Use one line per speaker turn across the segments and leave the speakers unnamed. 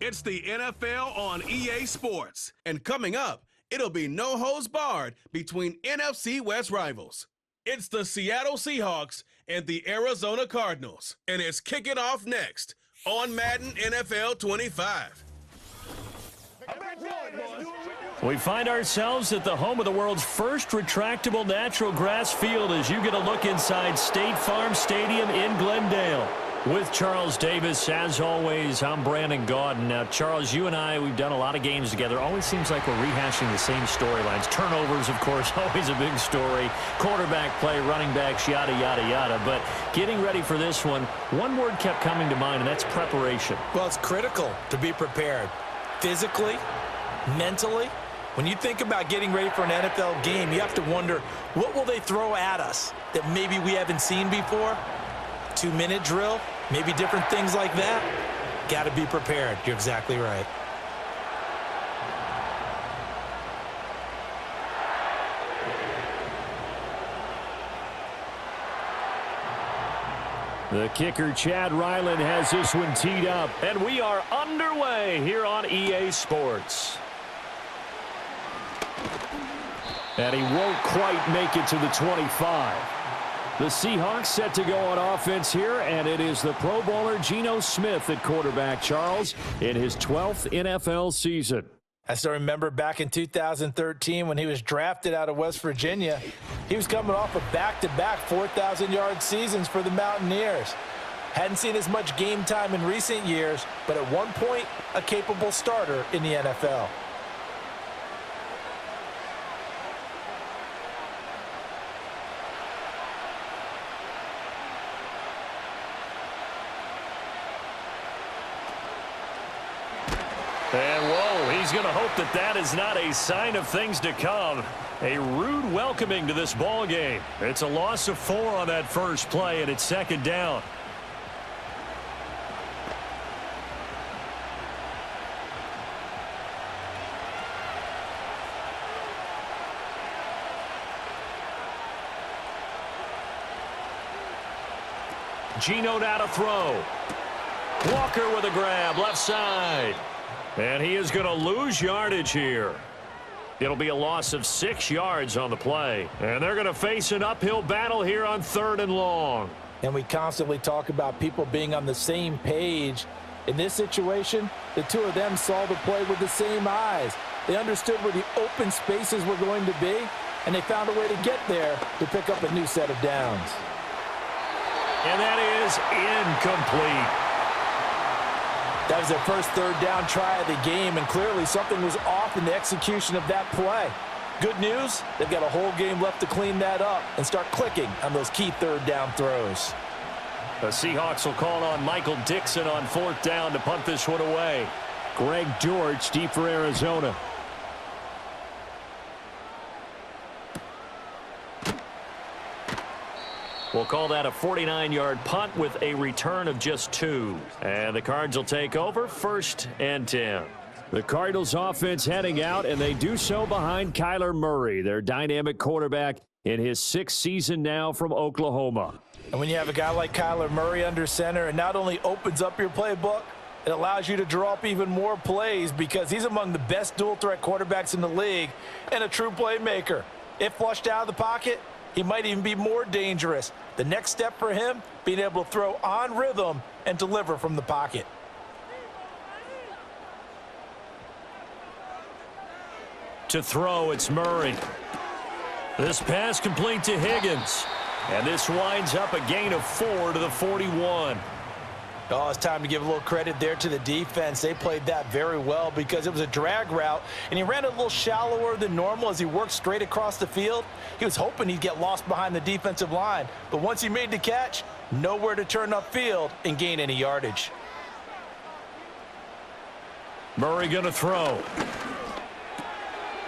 It's the NFL on EA Sports. And coming up, it'll be no holds barred between NFC West rivals. It's the Seattle Seahawks and the Arizona Cardinals. And it's kicking off next on Madden NFL 25.
We find ourselves at the home of the world's first retractable natural grass field as you get a look inside State Farm Stadium in Glendale. With Charles Davis, as always, I'm Brandon Gaudin. Now, Charles, you and I, we've done a lot of games together. Always seems like we're rehashing the same storylines. Turnovers, of course, always a big story. Quarterback play, running backs, yada, yada, yada. But getting ready for this one word kept coming to mind, and that's preparation.
Well, it's critical to be prepared. Physically, mentally. When you think about getting ready for an NFL game, you have to wonder, what will they throw at us that maybe we haven't seen before? 2-minute drill, maybe different things like that. Got to be prepared. You're exactly right.
The kicker, Chad Ryland, has this one teed up, and we are underway here on EA Sports. And he won't quite make it to the 25. The Seahawks set to go on offense here, and it is the Pro Bowler Geno Smith at quarterback, Charles, in his 12th NFL season.
I still remember back in 2013 when he was drafted out of West Virginia. He was coming off of back-to-back 4,000-yard seasons for the Mountaineers. Hadn't seen as much game time in recent years, but at one point, a capable starter in the NFL.
And, whoa, he's going to hope that that is not a sign of things to come. A rude welcoming to this ball game. It's a loss of 4 on that first play, and it's second down. Geno now to throw. Walker with a grab, left side. And he is going to lose yardage here. It'll be a loss of 6 yards on the play. And they're going to face an uphill battle here on 3rd and long.
And we constantly talk about people being on the same page. In this situation, the two of them saw the play with the same eyes. They understood where the open spaces were going to be, and they found a way to get there to pick up a new set of downs.
And that is incomplete.
That was their first 3rd down try of the game, and clearly something was off in the execution of that play. Good news, they've got a whole game left to clean that up and start clicking on those key 3rd down throws.
The Seahawks will call on Michael Dixon on 4th down to punt this one away. Greg George deep for Arizona. We'll call that a 49-yard punt with a return of just 2. And the Cards will take over 1st and 10. The Cardinals offense heading out, and they do so behind Kyler Murray, their dynamic quarterback in his 6th season now from Oklahoma.
And when you have a guy like Kyler Murray under center, it not only opens up your playbook, it allows you to draw up even more plays because he's among the best dual-threat quarterbacks in the league and a true playmaker. If flushed out of the pocket, he might even be more dangerous. The next step for him, being able to throw on rhythm and deliver from the pocket.
To throw, it's Murray. This pass complete to Higgins. And this winds up a gain of 4 to the 41.
Oh, it's time to give a little credit there to the defense. They played that very well because it was a drag route, and he ran a little shallower than normal as he worked straight across the field. He was hoping he'd get lost behind the defensive line, but once he made the catch, nowhere to turn upfield and gain any yardage.
Murray going to throw.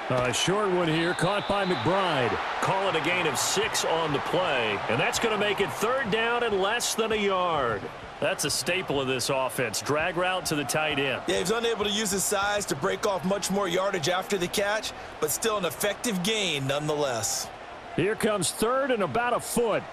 A short one here, caught by McBride. Call it a gain of 6 on the play, and that's going to make it 3rd down and less than a yard. That's a staple of this offense. Drag route to the tight end.
Yeah, he's unable to use his size to break off much more yardage after the catch, but still an effective gain nonetheless.
Here comes 3rd and about a foot.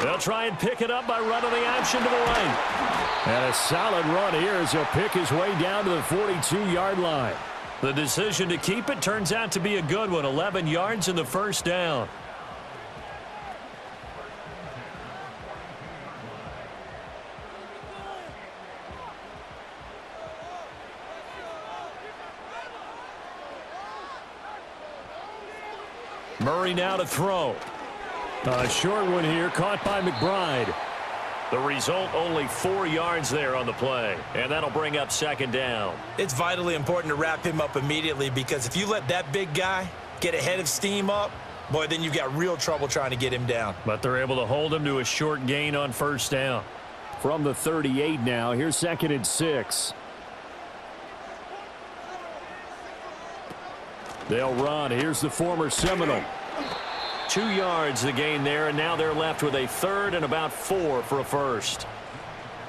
They'll try and pick it up by running the option to the right. And a solid run here as he'll pick his way down to the 42-yard line. The decision to keep it turns out to be a good one. 11 yards in the first down. Murray now to throw. A short one here, caught by McBride. The result, only 4 yards there on the play, and that'll bring up second down.
It's vitally important to wrap him up immediately, because if you let that big guy get ahead of steam up, boy, then you've got real trouble trying to get him down.
But they're able to hold him to a short gain on first down. From the 38 now, here's 2nd and 6. They'll run. Here's the former Seminole. 2 yards the gain there, and now they're left with a third and about 4 for a first.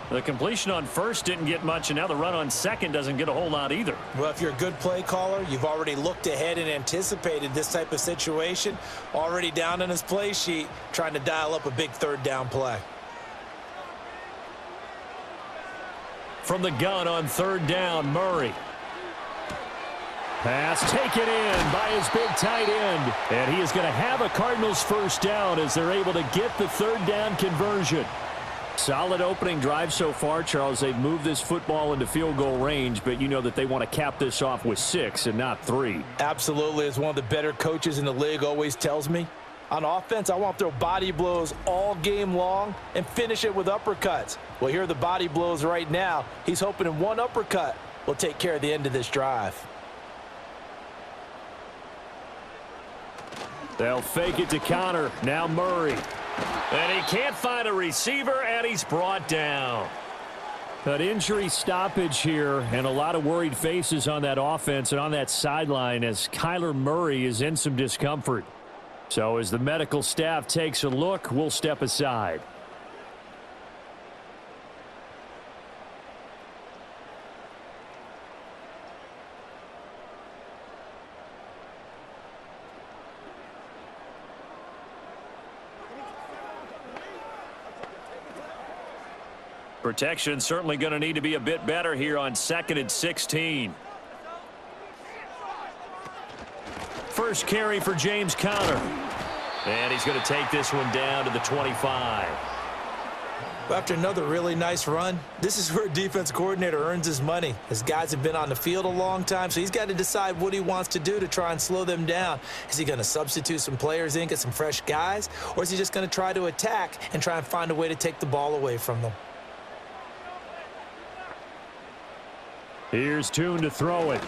The completion on first didn't get much, and now the run on second doesn't get a whole lot either.
Well, if you're a good play caller, you've already looked ahead and anticipated this type of situation. Already down on his play sheet, trying to dial up a big third down play.
From the gun on third down, Murray. Pass taken in by his big tight end. And he is going to have a Cardinals first down as they're able to get the third down conversion. Solid opening drive so far, Charles. They've moved this football into field goal range, but you know that they want to cap this off with 6 and not 3.
Absolutely. As one of the better coaches in the league always tells me, on offense, I want to throw body blows all game long and finish it with uppercuts. Well, here are the body blows right now. He's hoping in one uppercut will take care of the end of this drive.
They'll fake it to counter. Now Murray. And he can't find a receiver, and he's brought down. An injury stoppage here, and a lot of worried faces on that offense and on that sideline as Kyler Murray is in some discomfort. So as the medical staff takes a look, we'll step aside. Protection certainly going to need to be a bit better here on 2nd and 16. First carry for James Conner. And he's going to take this one down to the 25.
After another really nice run, this is where a defense coordinator earns his money. His guys have been on the field a long time, so he's got to decide what he wants to do to try and slow them down. Is he going to substitute some players in, get some fresh guys, or is he just going to try to attack and try and find a way to take the ball away from them?
Here's Tune to throw it.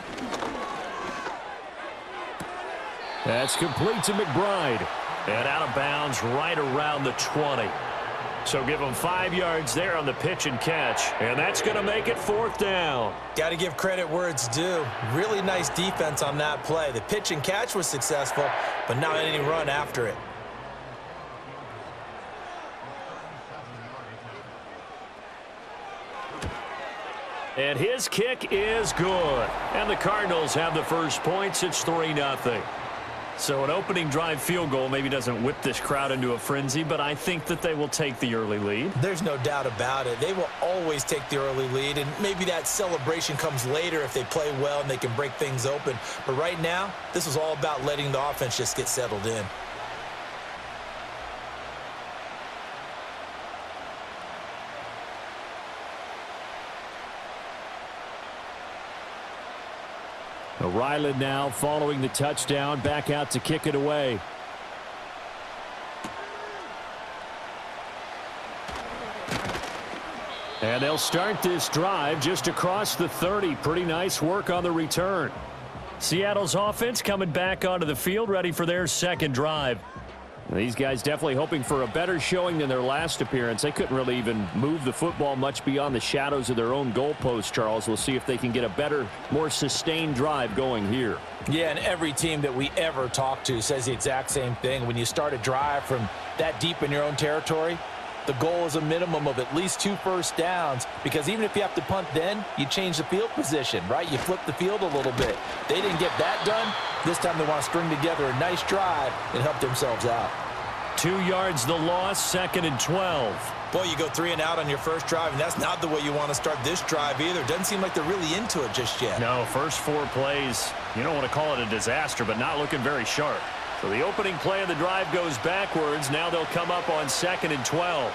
That's complete to McBride. And out of bounds right around the 20. So give him 5 yards there on the pitch and catch. And that's going to make it 4th down.
Got to give credit where it's due. Really nice defense on that play. The pitch and catch was successful, but not any run after it.
And his kick is good. And the Cardinals have the first points. It's 3-0. So an opening drive field goal maybe doesn't whip this crowd into a frenzy, but I think that they will take the early lead.
There's no doubt about it. They will always take the early lead, and maybe that celebration comes later if they play well and they can break things open. But right now, this is all about letting the offense just get settled in.
Ryland now following the touchdown, back out to kick it away. And they'll start this drive just across the 30. Pretty nice work on the return. Seattle's offense coming back onto the field, ready for their second drive. These guys definitely hoping for a better showing than their last appearance. They couldn't really even move the football much beyond the shadows of their own goalpost, Charles. We'll see if they can get a better, more sustained drive going here.
Yeah, and every team that we ever talk to says the exact same thing. When you start a drive from that deep in your own territory, the goal is a minimum of at least 2 first downs, because even if you have to punt then, you change the field position, right? You flip the field a little bit. They didn't get that done. This time they want to string together a nice drive and help themselves out.
2 yards the loss, 2nd and 12.
Boy, you go 3 and out on your first drive, and that's not the way you want to start this drive either. Doesn't seem like they're really into it just yet.
No, first 4 plays, you don't want to call it a disaster, but not looking very sharp. So the opening play of the drive goes backwards. Now they'll come up on 2nd and 12.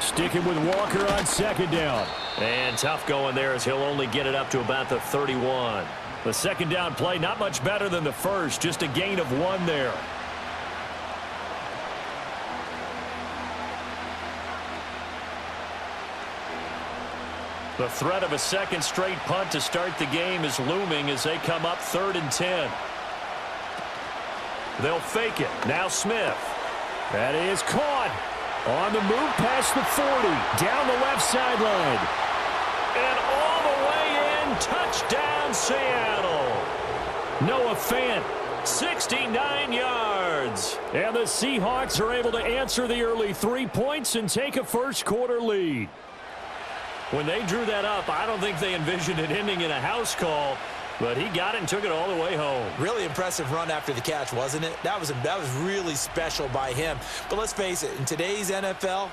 Sticking with Walker on 2nd down. And tough going there as he'll only get it up to about the 31. The 2nd down play, not much better than the first, just a gain of 1 there. The threat of a second straight punt to start the game is looming as they come up 3rd and 10. They'll fake it. Now Smith. That is caught. On the move past the 40. Down the left sideline. And all the way in. Touchdown, Seattle. Noah Fant, 69 yards. And the Seahawks are able to answer the early 3 points and take a first quarter lead. When they drew that up, I don't think they envisioned it ending in a house call, but he got it and took it all the way home.
Really impressive run after the catch, wasn't it? That was really special by him. But let's face it, in today's NFL,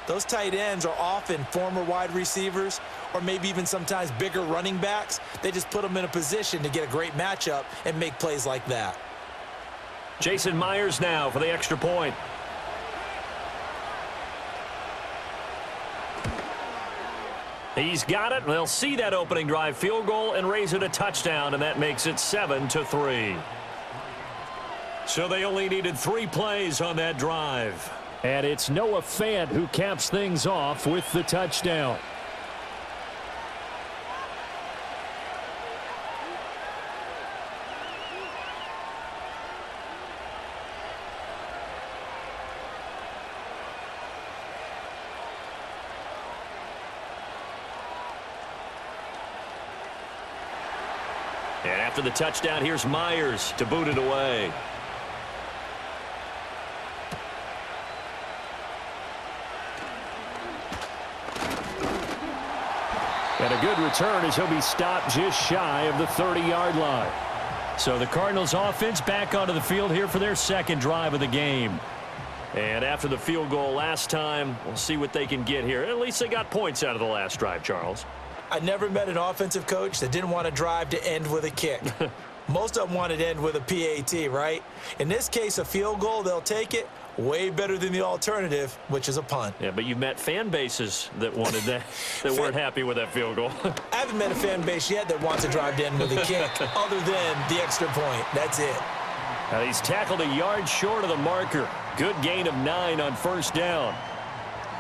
those tight ends are often former wide receivers or maybe even sometimes bigger running backs. They just put them in a position to get a great matchup and make plays like that.
Jason Myers now for the extra point. He's got it. They'll see that opening drive field goal and raise it a touchdown, and that makes it 7-3. So they only needed 3 plays on that drive. And it's Noah Fant who caps things off with the touchdown. And after the touchdown, here's Myers to boot it away. And a good return as he'll be stopped just shy of the 30-yard line. So the Cardinals offense back onto the field here for their 2nd drive of the game. And after the field goal last time, we'll see what they can get here. At least they got points out of the last drive, Charles.
I never met an offensive coach that didn't want to drive to end with a kick. Most of them wanted to end with a PAT, right? In this case, a field goal, they'll take it. Way better than the alternative, which is a punt.
Yeah, but you've met fan bases that wanted that, that weren't happy with that field goal.
I haven't met a fan base yet that wants to drive to end with a kick other than the extra point. That's it.
Now he's tackled a yard short of the marker. Good gain of 9 on 1st down.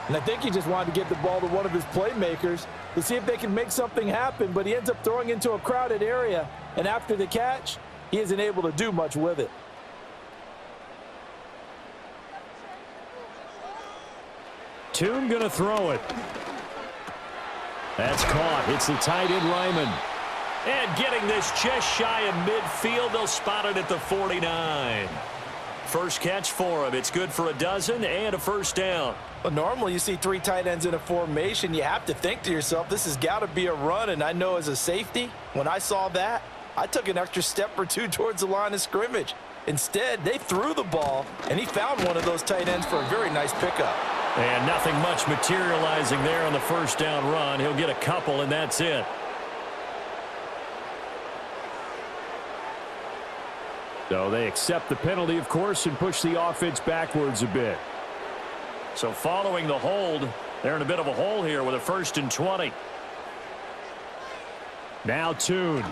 And I think he just wanted to get the ball to one of his playmakers to see if they can make something happen, but he ends up throwing into a crowded area, and after the catch, he isn't able to do much with it.
Toon going to throw it. That's caught. It's the tight end Lyman. And getting this just shy of midfield, they'll spot it at the 49. First catch for him. It's good for a dozen and a 1st down.
Well, normally you see 3 tight ends in a formation. You have to think to yourself, this has got to be a run. And I know as a safety, when I saw that, I took an extra step or 2 towards the line of scrimmage. Instead, they threw the ball, and he found one of those tight ends for a very nice pickup.
And nothing much materializing there on the 1st down run. He'll get a couple, and that's it. So they accept the penalty, of course, and push the offense backwards a bit. So following the hold, they're in a bit of a hole here with a 1st and 20. Now Toon.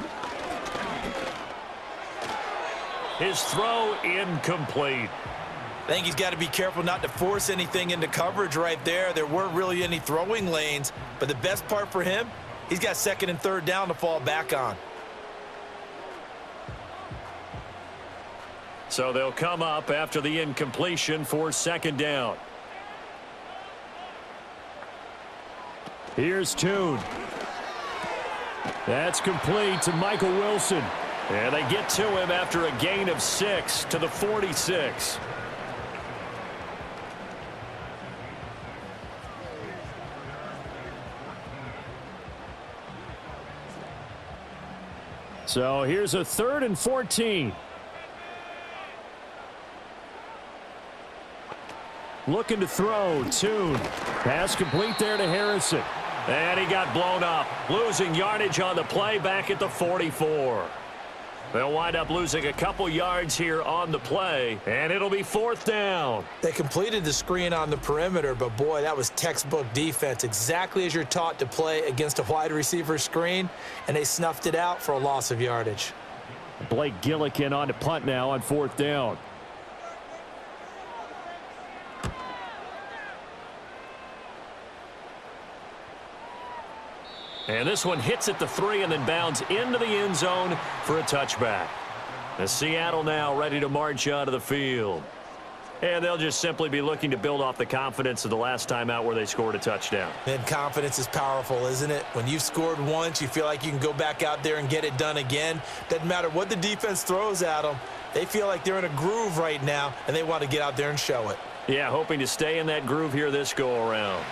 His throw incomplete.
I think he's got to be careful not to force anything into coverage right there. There weren't really any throwing lanes, but the best part for him, he's got 2nd and 3rd down to fall back on.
So they'll come up after the incompletion for 2nd down. Here's Toon. That's complete to Michael Wilson. And they get to him after a gain of 6 to the 46. So here's a 3rd and 14. Looking to throw. Tune. Pass complete there to Harrison. And he got blown up. Losing yardage on the play back at the 44. They'll wind up losing a couple yards here on the play, and it'll be 4th down.
They completed the screen on the perimeter, but boy, that was textbook defense, exactly as you're taught to play against a wide receiver screen, and they snuffed it out for a loss of yardage.
Blake Gillikin on to punt now on 4th down. And this one hits at the 3 and then bounds into the end zone for a touchback. And Seattle now ready to march onto the field. And they'll just simply be looking to build off the confidence of the last time out where they scored a touchdown.
And confidence is powerful, isn't it? When you've scored once, you feel like you can go back out there and get it done again. Doesn't matter what the defense throws at them. They feel like they're in a groove right now, and they want to get out there and show it.
Yeah, hoping to stay in that groove here this go-around.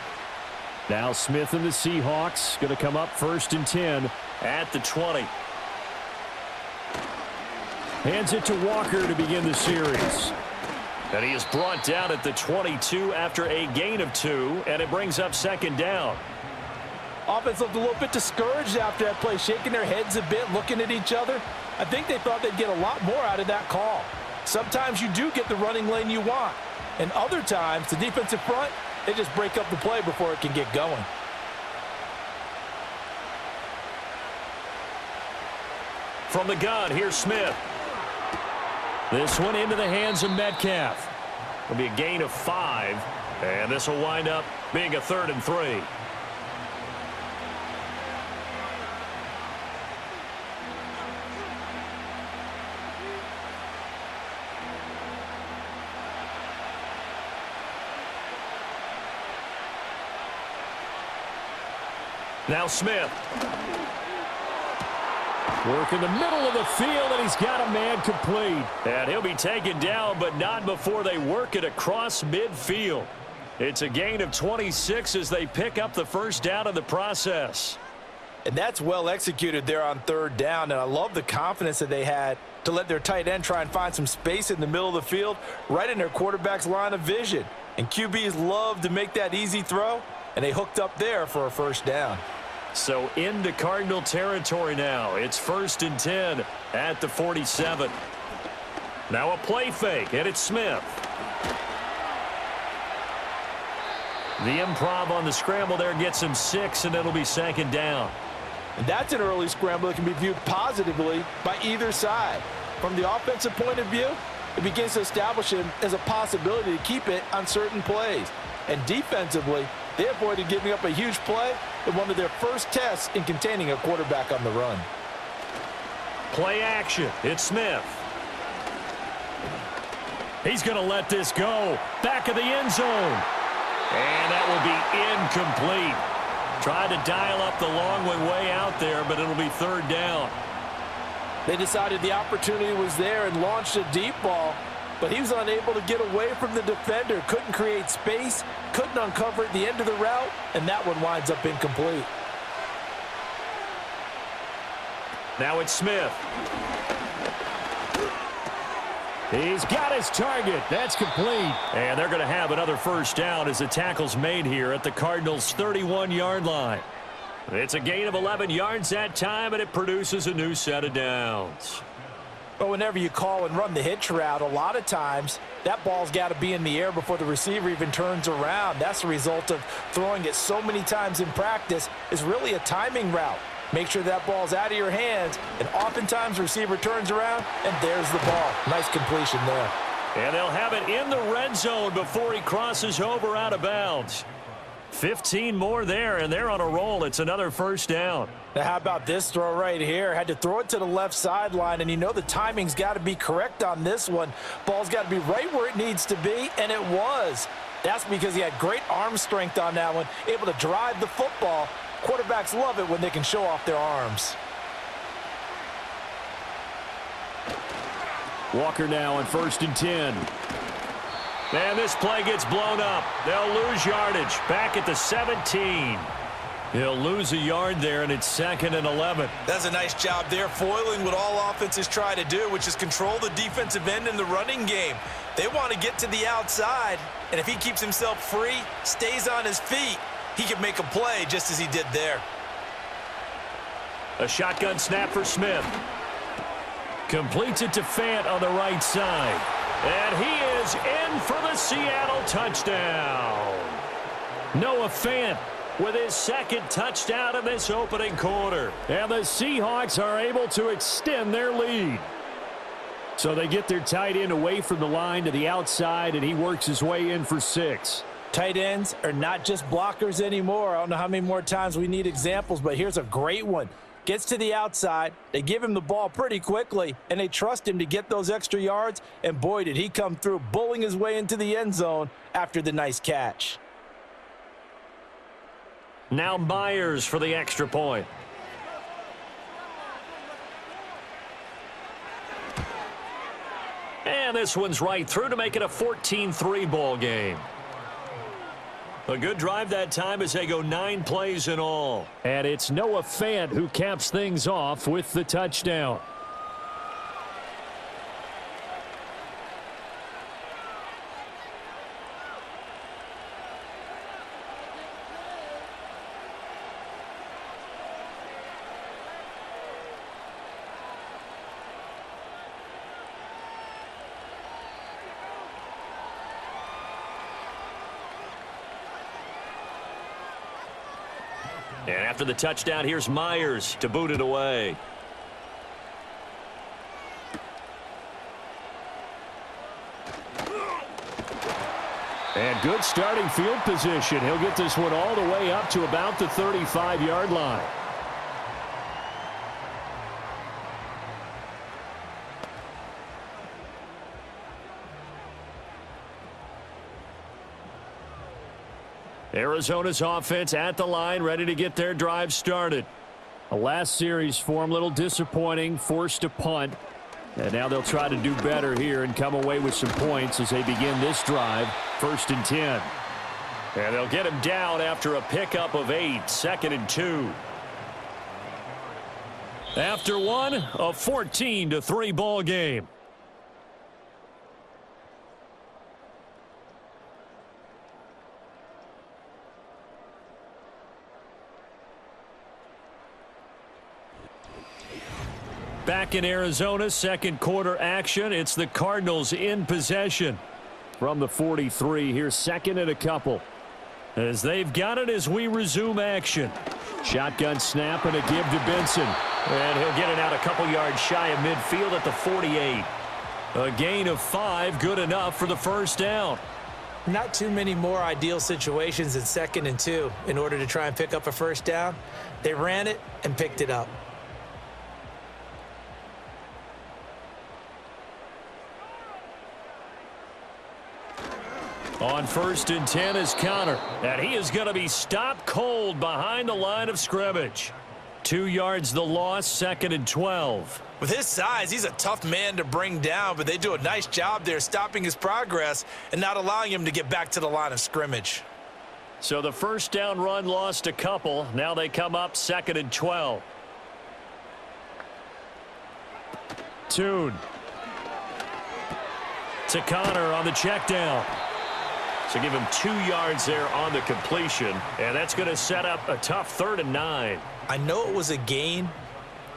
Now Smith and the Seahawks going to come up 1st and 10 at the 20. Hands it to Walker to begin the series. And he is brought down at the 22 after a gain of 2, and it brings up 2nd down.
Offense looked a little bit discouraged after that play, shaking their heads a bit, looking at each other. I think they thought they'd get a lot more out of that call. Sometimes you do get the running lane you want, and other times the defensive front, they just break up the play before it can get going.
From the gun, here's Smith. This one into the hands of Metcalf. It'll be a gain of 5, and this will wind up being a 3rd and 3. Now Smith. Work in the middle of the field, and he's got a man complete. And he'll be taken down, but not before they work it across midfield. It's a gain of 26 as they pick up the 1st down in the process.
And that's well executed there on 3rd down, and I love the confidence that they had to let their tight end try and find some space in the middle of the field, right in their quarterback's line of vision. And QBs love to make that easy throw, and they hooked up there for a 1st down.
So into Cardinal territory now. It's 1st and 10 at the 47. Now a play fake, and it's Smith. The improv on the scramble there gets him 6, and it'll be 2nd down.
And that's an early scramble that can be viewed positively by either side. From the offensive point of view, it begins to establish him as a possibility to keep it on certain plays. And defensively, they avoided giving up a huge play in one of their first tests in containing a quarterback on the run.
Play action. It's Smith. He's going to let this go. Back of the end zone. And that will be incomplete. Tried to dial up the long way out there, but it'll be 3rd down.
They decided the opportunity was there and launched a deep ball, but he was unable to get away from the defender. Couldn't create space, couldn't uncover at the end of the route, and that one winds up incomplete.
Now it's Smith. He's got his target. That's complete. And they're going to have another 1st down as the tackle's made here at the Cardinals' 31-yard line. It's a gain of 11 yards that time, and it produces a new set of downs.
But whenever you call and run the hitch route, a lot of times that ball's got to be in the air before the receiver even turns around. That's the result of throwing it so many times in practice. Is really a timing route. Make sure that ball's out of your hands, and oftentimes the receiver turns around, and there's the ball. Nice completion there.
And they'll have it in the red zone before he crosses over out of bounds. 15 more there, and they're on a roll. It's another 1st down.
Now, how about this throw right here? Had to throw it to the left sideline, and you know the timing's got to be correct on this one. Ball's got to be right where it needs to be, and it was. That's because he had great arm strength on that one, able to drive the football. Quarterbacks love it when they can show off their arms.
Walker now on 1st and 10. And this play gets blown up. They'll lose yardage. Back at the 17. He'll lose a yard there, and it's 2nd and 11.
That's a nice job there, foiling what all offenses try to do, which is control the defensive end in the running game. They want to get to the outside, and if he keeps himself free, stays on his feet, he can make a play just as he did there.
A shotgun snap for Smith. Completes it to Fant on the right side. And he is in for the Seattle touchdown. Noah Fant with his second touchdown in this opening quarter. And the Seahawks are able to extend their lead. So they get their tight end away from the line to the outside, and he works his way in for 6.
Tight ends are not just blockers anymore. I don't know how many more times we need examples, but here's a great one. Gets to the outside, they give him the ball pretty quickly, and they trust him to get those extra yards, and boy, did he come through, bullying his way into the end zone after the nice catch.
Now Myers for the extra point. And this one's right through to make it a 14-3 ball game. A good drive that time as they go 9 plays in all.
And it's Noah Fant who caps things off with the touchdown.
And after the touchdown, here's Myers to boot it away.
And good starting field position. He'll get this one all the way up to about the 35-yard line. Arizona's offense at the line, ready to get their drive started. A last series for him, a little disappointing, forced to punt. And now they'll try to do better here and come away with some points as they begin this drive, 1st and 10.
And they'll get him down after a pickup of 8, 2nd and 2.
After one, a 14-3 ball game. Back in Arizona, second quarter action. It's the Cardinals in possession from the 43. Here's 2nd and a couple as they've got it as we resume action. Shotgun snap and a give to Benson.
And he'll get it out a couple yards shy of midfield at the 48.
A gain of 5, good enough for the first down.
Not too many more ideal situations in 2nd and 2 in order to try and pick up a first down. They ran it and picked it up.
On 1st and 10 is Connor, and he is going to be stopped cold behind the line of scrimmage. 2 yards the loss, 2nd and 12.
With his size, he's a tough man to bring down, but they do a nice job there stopping his progress and not allowing him to get back to the line of scrimmage.
So the first down run lost a couple. Now they come up 2nd and 12.
Tune. To Connor on the check down.
So give him 2 yards there on the completion, and that's going to set up a tough 3rd and 9.
I know it was a gain,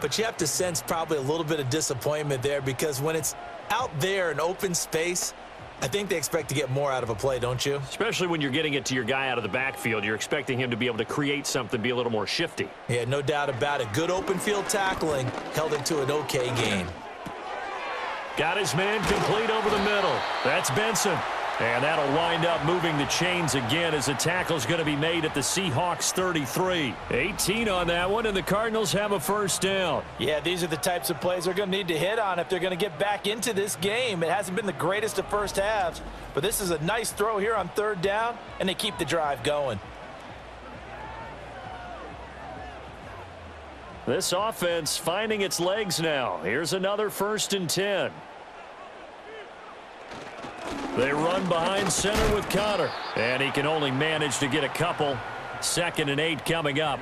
but you have to sense probably a little bit of disappointment there because when it's out there in open space, I think they expect to get more out of a play, don't you?
Especially when you're getting it to your guy out of the backfield. You're expecting him to be able to create something, be a little more shifty.
Yeah, no doubt about it. Good open field tackling held it to an okay gain.
Got his man complete over the middle. That's Benson. And that'll wind up moving the chains again as the tackle's going to be made at the Seahawks 33. 18 on that one, and the Cardinals have a first down.
Yeah, these are the types of plays they're going to need to hit on if they're going to get back into this game. It hasn't been the greatest of first halves, but this is a nice throw here on 3rd down, and they keep the drive going.
This offense finding its legs now. Here's another 1st and 10.
They run behind center with Connor, and he can only manage to get a couple. 2nd and 8 coming up.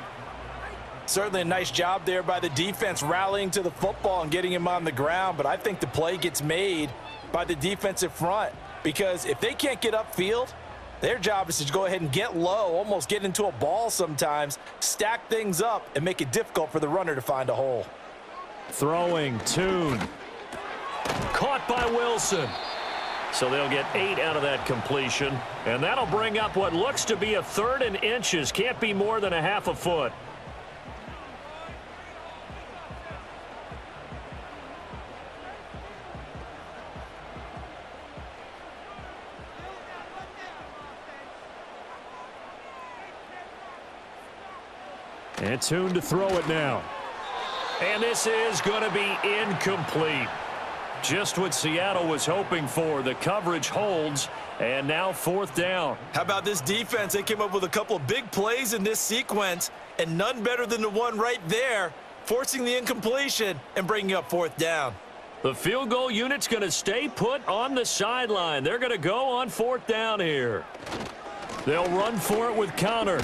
Certainly a nice job there by the defense rallying to the football and getting him on the ground, but I think the play gets made by the defensive front. because if they can't get upfield, their job is to go ahead and get low, almost get into a ball sometimes, stack things up, and make it difficult for the runner to find a hole.
Throwing, Tune. Caught by Wilson. So they'll get 8 out of that completion, and that'll bring up what looks to be a 3rd and inches. Can't be more than a half a foot. And Tune to throw it now. And this is going to be incomplete. Just what Seattle was hoping for. The coverage holds, and now 4th down.
How about this defense? They came up with a couple of big plays in this sequence, and none better than the one right there, forcing the incompletion and bringing up 4th down.
The field goal unit's going to stay put on the sideline. They're going to go on 4th down here. They'll run for it with Connor.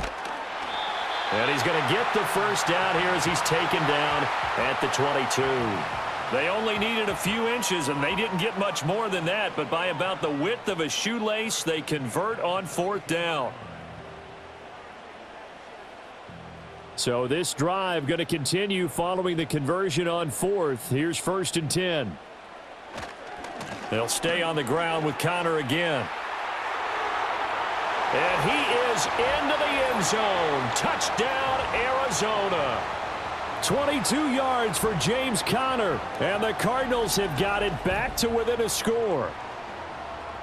And he's going to get the first down here as he's taken down at the 22. They only needed a few inches, and they didn't get much more than that, but by about the width of a shoelace, they convert on 4th down. So this drive going to continue following the conversion on 4th. Here's 1st and 10. They'll stay on the ground with Connor again. And he is into the end zone. Touchdown, Arizona. 22 yards for James Conner. And the Cardinals have got it back to within a score.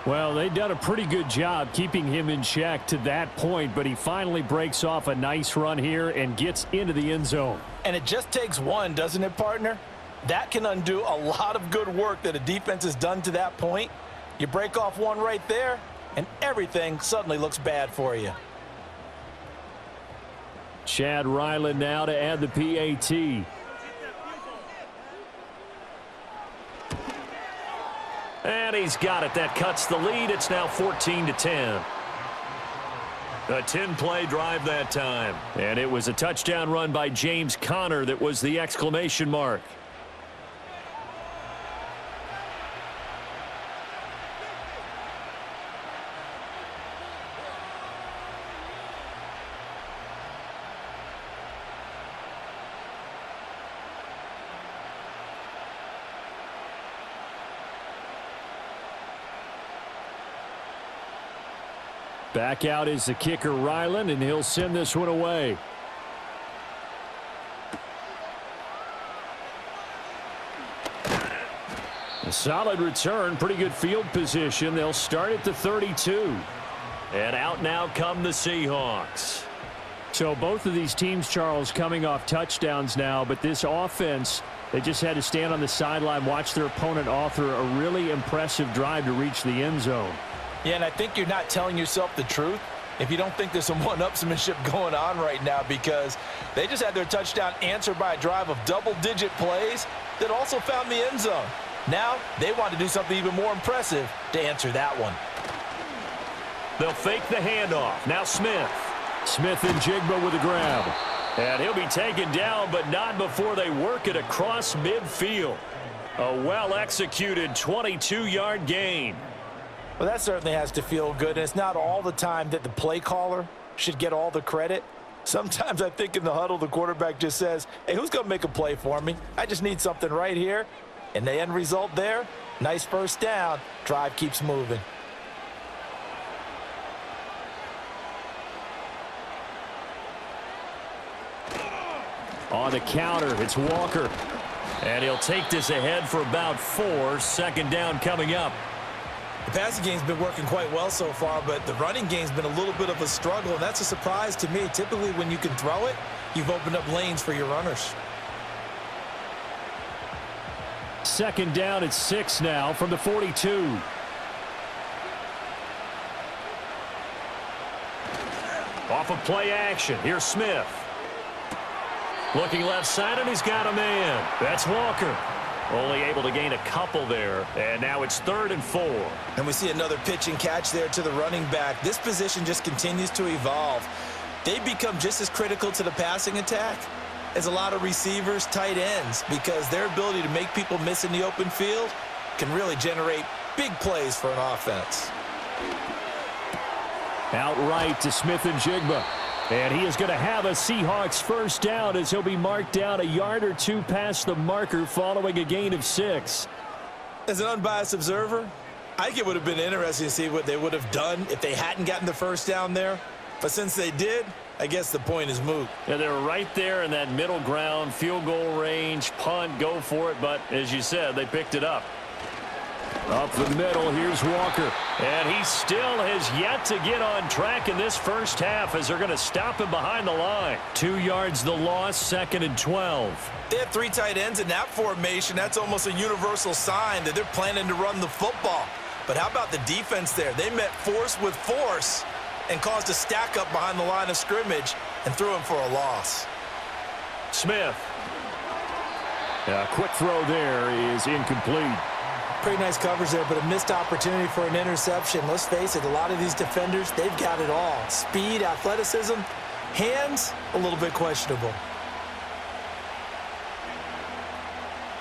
Well, they've done a pretty good job keeping him in check to that point, but he finally breaks off a nice run here and gets into the end zone.
And it just takes one, doesn't it, partner? That can undo a lot of good work that a defense has done to that point. You break off one right there, and everything suddenly looks bad for you.
Chad Ryland now to add the PAT. And he's got it. That cuts the lead. It's now 14-10. A 10-play drive that time. And it was a touchdown run by James Conner that was the exclamation mark. Back out is the kicker, Ryland, and he'll send this one away. A solid return, pretty good field position. They'll start at the 32. And out now come the Seahawks. So both of these teams, Charles, coming off touchdowns now, but this offense, they just had to stand on the sideline, watch their opponent author a really impressive drive to reach the end zone.
Yeah, and I think you're not telling yourself the truth if you don't think there's some one-upsmanship going on right now, because they just had their touchdown answered by a drive of double-digit plays that also found the end zone. Now they want to do something even more impressive to answer that one.
They'll fake the handoff. Now Smith. Smith and Jigba with a grab. And he'll be taken down, but not before they work it across midfield. A well-executed 22-yard gain.
Well, that certainly has to feel good, and it's not all the time that the play caller should get all the credit. Sometimes I think in the huddle, the quarterback just says, hey, who's going to make a play for me? I just need something right here. And the end result there, nice first down. Drive keeps moving.
On the counter, it's Walker. And he'll take this ahead for about 4. 2nd down coming up.
The passing game's been working quite well so far, but the running game's been a little bit of a struggle, and that's a surprise to me. Typically, when you can throw it, you've opened up lanes for your runners.
2nd down at 6 now from the 42. Off of play action. Here's Smith. Looking left side, and he's got a man. That's Walker. Only able to gain a couple there, and now it's 3rd and 4.
And we see another pitch and catch there to the running back. This position just continues to evolve. They become just as critical to the passing attack as a lot of receivers, tight ends, because their ability to make people miss in the open field can really generate big plays for an offense.
Outright to Smith and Jigba. And he is going to have a Seahawks first down as he'll be marked down a yard or two past the marker following a gain of 6.
As an unbiased observer, I think it would have been interesting to see what they would have done if they hadn't gotten the first down there. But since they did, I guess the point is moot.
Yeah, they're right there in that middle ground, field goal range, punt, go for it. But as you said, they picked it up. Up the middle, here's Walker. And he still has yet to get on track in this first half as they're going to stop him behind the line. 2 yards the loss, 2nd and 12.
They have 3 tight ends in that formation. That's almost a universal sign that they're planning to run the football. But how about the defense there? They met force with force and caused a stack up behind the line of scrimmage and threw him for a loss.
Smith. A quick throw there is incomplete.
Pretty nice coverage there, but a missed opportunity for an interception. Let's face it, a lot of these defenders, they've got it all. Speed, athleticism, hands, a little bit questionable.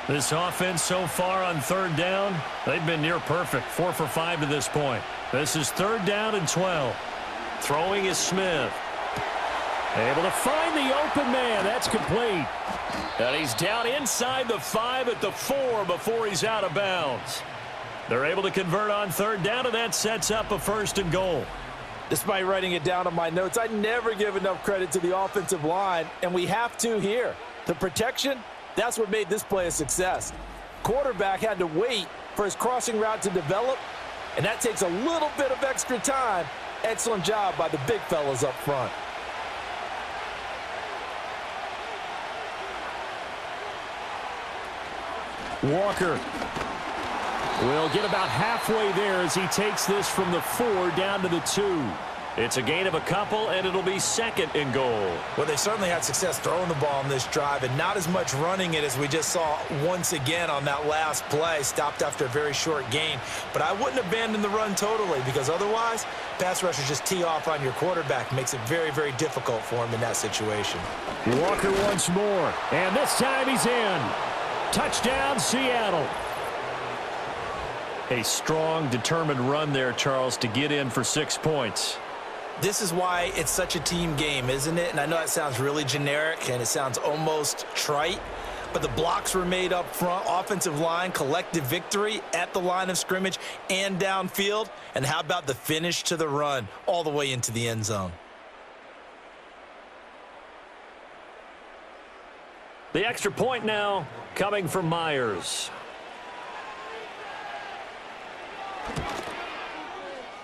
This offense so far on 3rd down, they've been near perfect. 4 for 5 to this point. This is 3rd down and 12. Throwing is Smith. Able to find the open man. That's complete. And he's down inside the 5 at the 4 before he's out of bounds. They're able to convert on 3rd down, and that sets up a 1st and goal.
Despite writing it down on my notes, I never give enough credit to the offensive line, and we have to here. The protection, that's what made this play a success. Quarterback had to wait for his crossing route to develop, and that takes a little bit of extra time. Excellent job by the big fellas up front.
Walker will get about halfway there as he takes this from the 4 down to the 2. It's a gain of a couple, and it'll be 2nd and goal.
Well, they certainly had success throwing the ball on this drive and not as much running it as we just saw once again on that last play. Stopped after a very short gain. But I wouldn't abandon the run totally because otherwise, pass rushers just tee off on your quarterback. Makes it very, very difficult for him in that situation.
Walker once more, and this time he's in. Touchdown, Seattle. A strong, determined run there, Charles, to get in for 6 points.
This is why it's such a team game, isn't it? And I know that sounds really generic and it sounds almost trite, but the blocks were made up front, offensive line, collective victory at the line of scrimmage and downfield. And how about the finish to the run all the way into the end zone?
The extra point now coming from Myers.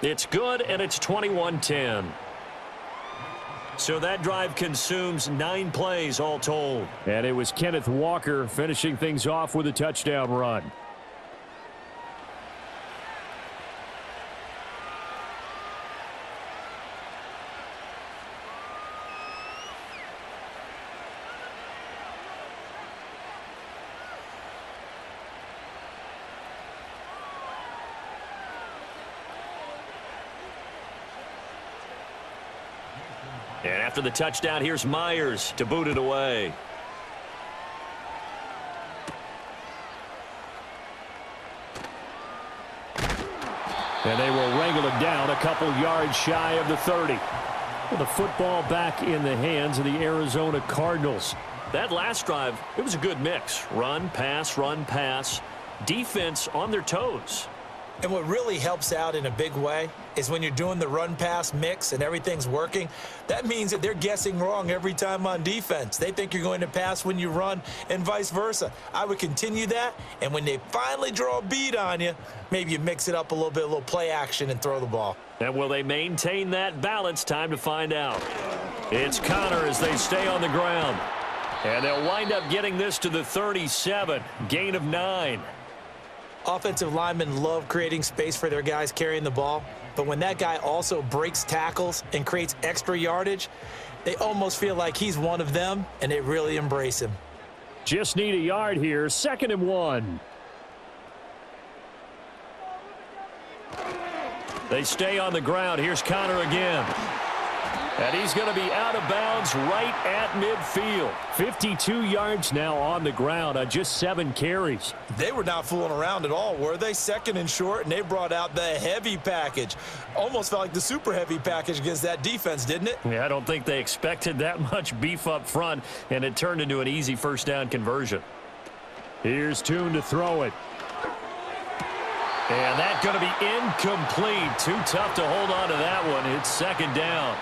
It's good, and it's 21-10. So that drive consumes 9 plays all told. And it was Kenneth Walker finishing things off with a touchdown run. And after the touchdown, here's Myers to boot it away. And they will wrangle it down a couple yards shy of the 30. With the football back in the hands of the Arizona Cardinals. That last drive, it was a good mix. Run, pass, defense on their toes.
And what really helps out in a big way is when you're doing the run-pass mix and everything's working, that means that they're guessing wrong every time on defense. They think you're going to pass when you run and vice versa. I would continue that, and when they finally draw a bead on you, maybe you mix it up a little play action and throw the ball.
And will they maintain that balance? Time to find out. It's Connor as they stay on the ground. And they'll wind up getting this to the 37, gain of 9.
Offensive linemen love creating space for their guys carrying the ball, but when that guy also breaks tackles and creates extra yardage, they almost feel like he's one of them, and they really embrace him.
Just need a yard here, 2nd and 1. They stay on the ground. Here's Connor again. And he's going to be out of bounds right at midfield. 52 yards now on the ground on just 7 carries.
They were not fooling around at all, were they? Second and short, and they brought out the heavy package. Almost felt like the super heavy package against that defense, didn't it?
Yeah, I don't think they expected that much beef up front, and it turned into an easy first down conversion. Here's Tune to throw it. And that's going to be incomplete. Too tough to hold on to that one. It's second down.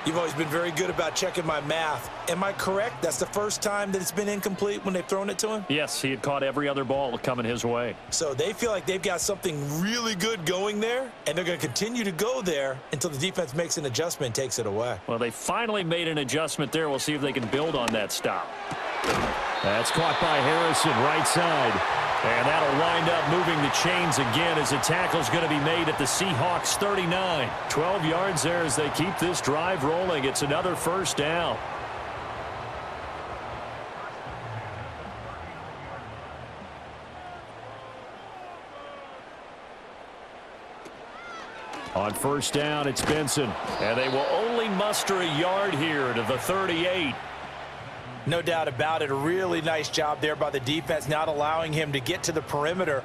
You've always been very good about checking my math. Am I correct? That's the first time that it's been incomplete when they've thrown it to him?
Yes, he had caught every other ball coming his way.
So they feel like they've got something really good going there, and they're going to continue to go there until the defense makes an adjustment and takes it away.
Well, they finally made an adjustment there. We'll see if they can build on that stop. That's caught by Harrison, right side. And that'll wind up moving the chains again as a tackle's going to be made at the Seahawks 39. 12 yards there as they keep this drive rolling. It's another first down. On first down, it's Benson. And they will only muster a yard here to the 38.
No doubt about it. A really nice job there by the defense, not allowing him to get to the perimeter.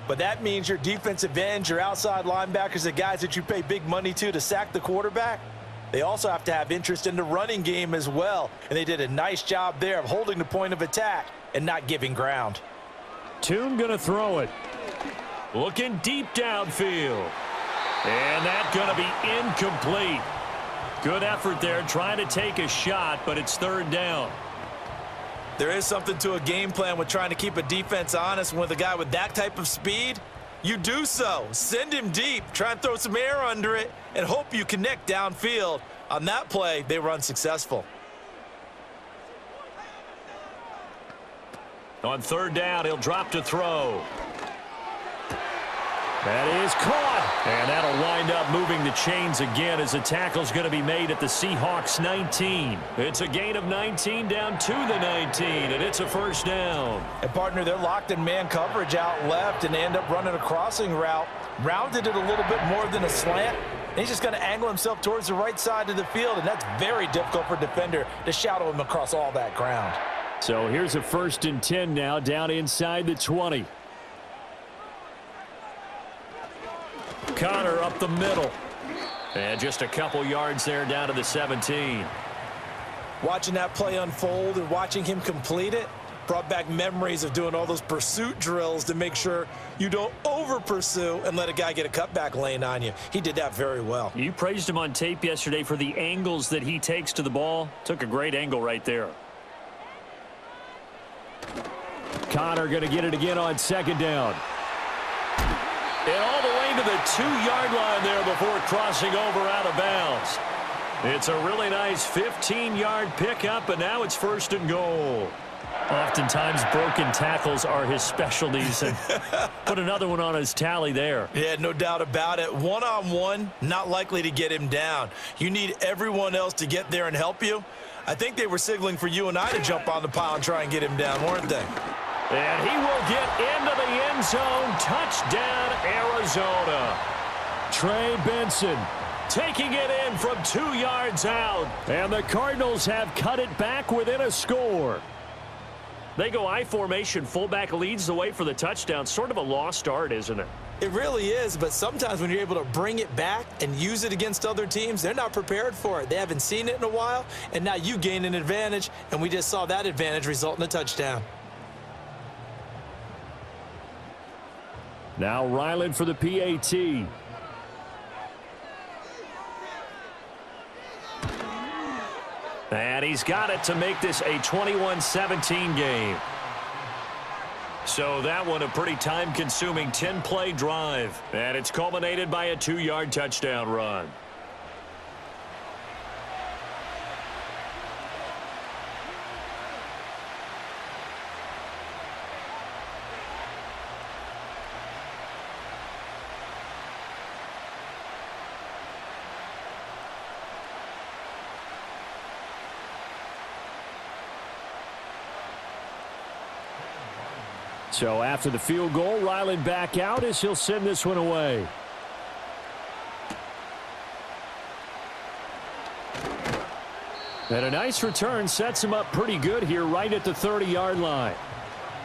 But that means your defensive ends, your outside linebackers, the guys that you pay big money to sack the quarterback, they also have to have interest in the running game as well. And they did a nice job there of holding the point of attack and not giving ground.
Tune going to throw it. Looking deep downfield. And that's going to be incomplete. Good effort there trying to take a shot, but it's third down.
There is something to a game plan with trying to keep a defense honest. With a guy with that type of speed, you do so. Send him deep, try and throw some air under it, and hope you connect downfield. On that play, they were unsuccessful.
On third down, he'll drop to throw. That is caught. And that'll wind up moving the chains again as a tackle's going to be made at the Seahawks 19. It's a gain of 19 down to the 19, and it's a first down.
And, partner, they're locked in man coverage out left, and they end up running a crossing route. Rounded it a little bit more than a slant. And he's just going to angle himself towards the right side of the field, and that's very difficult for a defender to shadow him across all that ground.
So here's a 1st and 10 now down inside the 20. Connor up the middle. And just a couple yards there down to the 17.
Watching that play unfold and watching him complete it brought back memories of doing all those pursuit drills to make sure you don't over-pursue and let a guy get a cutback lane on you. He did that very well.
You praised him on tape yesterday for the angles that he takes to the ball. Took a great angle right there. Connor going to get it again on second down. And all the way to the 2-yard line there before crossing over out of bounds. It's a really nice 15-yard pickup, and now it's 1st and goal. Oftentimes, broken tackles are his specialties, and put another one on his tally there.
Yeah, no doubt about it. One-on-one, not likely to get him down. You need everyone else to get there and help you. I think they were signaling for you and I to jump on the pile and try and get him down, weren't they?
And he will get into the end zone. Touchdown, Arizona. Trey Benson taking it in from 2 yards out. And the Cardinals have cut it back within a score. They go I formation. Fullback leads the way for the touchdown. Sort of a lost art, isn't it?
It really is, but sometimes when you're able to bring it back and use it against other teams, they're not prepared for it. They haven't seen it in a while, and now you gain an advantage, and we just saw that advantage result in a touchdown.
Now Ryland for the PAT. And he's got it to make this a 21-17 game. So that one a pretty time-consuming 10-play drive. And it's culminated by a 2-yard touchdown run. So after the field goal, Ryland back out as he'll send this one away. And a nice return sets him up pretty good here right at the 30-yard line.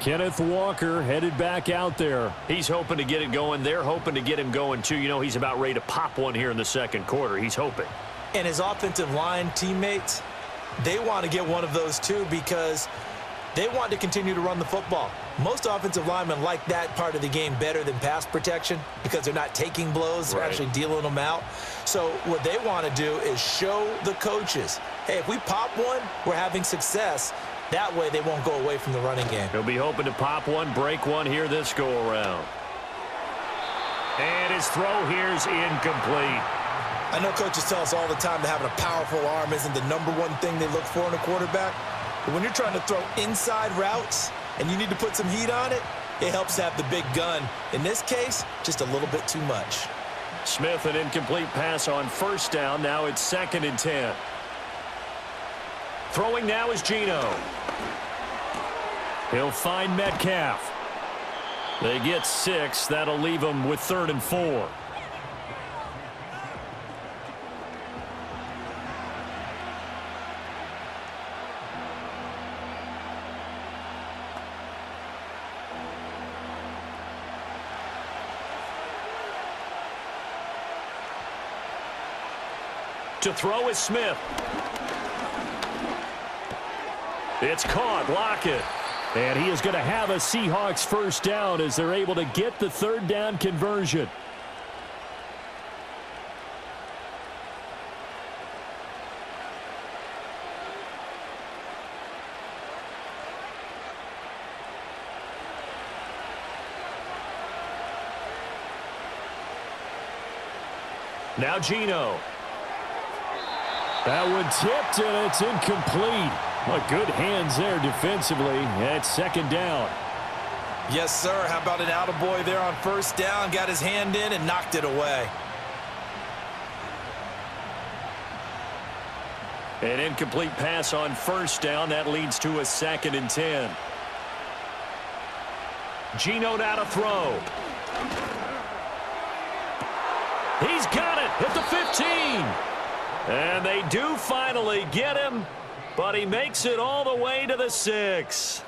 Kenneth Walker headed back out there.
He's hoping to get it going. They're hoping to get him going, too. You know, he's about ready to pop one here in the second quarter. He's hoping.
And his offensive line teammates, they want to get one of those, too, because they want to continue to run the football. Most offensive linemen like that part of the game better than pass protection because they're not taking blows. They're actually dealing them out. So what they want to do is show the coaches, hey, if we pop one, we're having success. That way they won't go away from the running game.
He'll be hoping to pop one, break one here this go-around. And his throw here's incomplete.
I know coaches tell us all the time that having a powerful arm isn't the number one thing they look for in a quarterback. But when you're trying to throw inside routes and you need to put some heat on it, it helps to have the big gun. In this case, just a little bit too much.
Smith, an incomplete pass on first down. Now it's 2nd and 10. Throwing now is Geno. He'll find Metcalf. They get 6. That'll leave them with 3rd and 4. To throw is Smith. It's caught. Lockett. And he is going to have a Seahawks first down as they're able to get the 3rd down conversion. Now Geno. That one tipped, and it's incomplete. Well, good hands there defensively. That's 2nd down.
Yes, sir. How about an attaboy there on first down? Got his hand in and knocked it away.
An incomplete pass on first down. That leads to a 2nd and 10. Geno now to throw. He's got it at the 15. And they do finally get him, but he makes it all the way to the 6.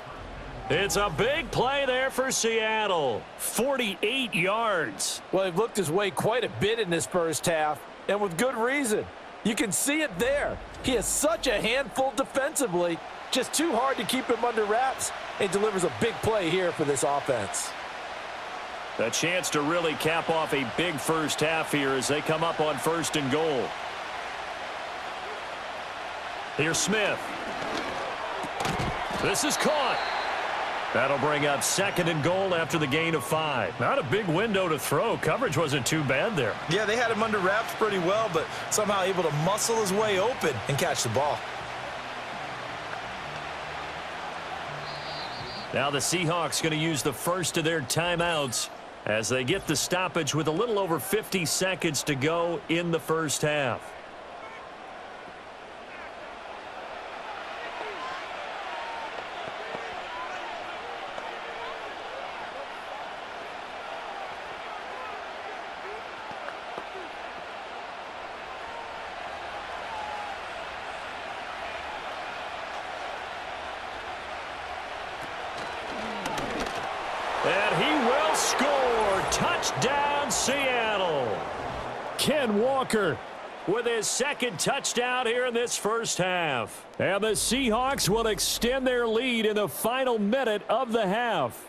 It's a big play there for Seattle. 48 yards.
Well, he looked his way quite a bit in this first half, and with good reason. You can see it there. He is such a handful defensively, just too hard to keep him under wraps, and delivers a big play here for this offense.
A chance to really cap off a big first half here as they come up on 1st and goal. Here's Smith. This is caught. That'll bring up 2nd and goal after the gain of 5. Not a big window to throw. Coverage wasn't too bad there.
Yeah, they had him under wraps pretty well, but somehow able to muscle his way open and catch the ball.
Now the Seahawks going to use the first of their timeouts as they get the stoppage with a little over 50 seconds to go in the first half. And he will score. Touchdown, Seattle. Ken Walker with his 2nd touchdown here in this first half. And the Seahawks will extend their lead in the final minute of the half.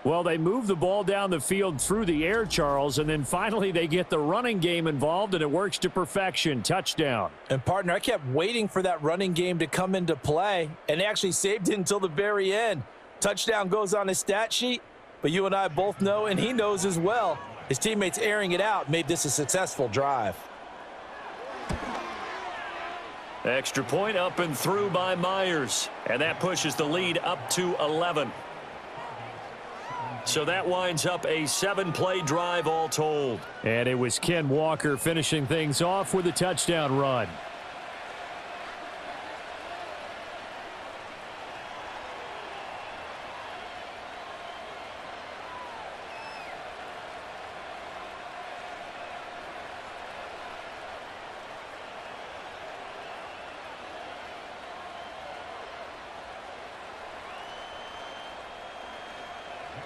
Well, they move the ball down the field through the air, Charles, and then finally they get the running game involved, and it works to perfection. Touchdown.
And, partner, I kept waiting for that running game to come into play, and they actually saved it until the very end. Touchdown goes on his stat sheet, but you and I both know, and he knows as well, his teammates airing it out made this a successful drive.
Extra point up and through by Myers, and that pushes the lead up to 11. So that winds up a 7-play drive all told. And it was Ken Walker finishing things off with a touchdown run.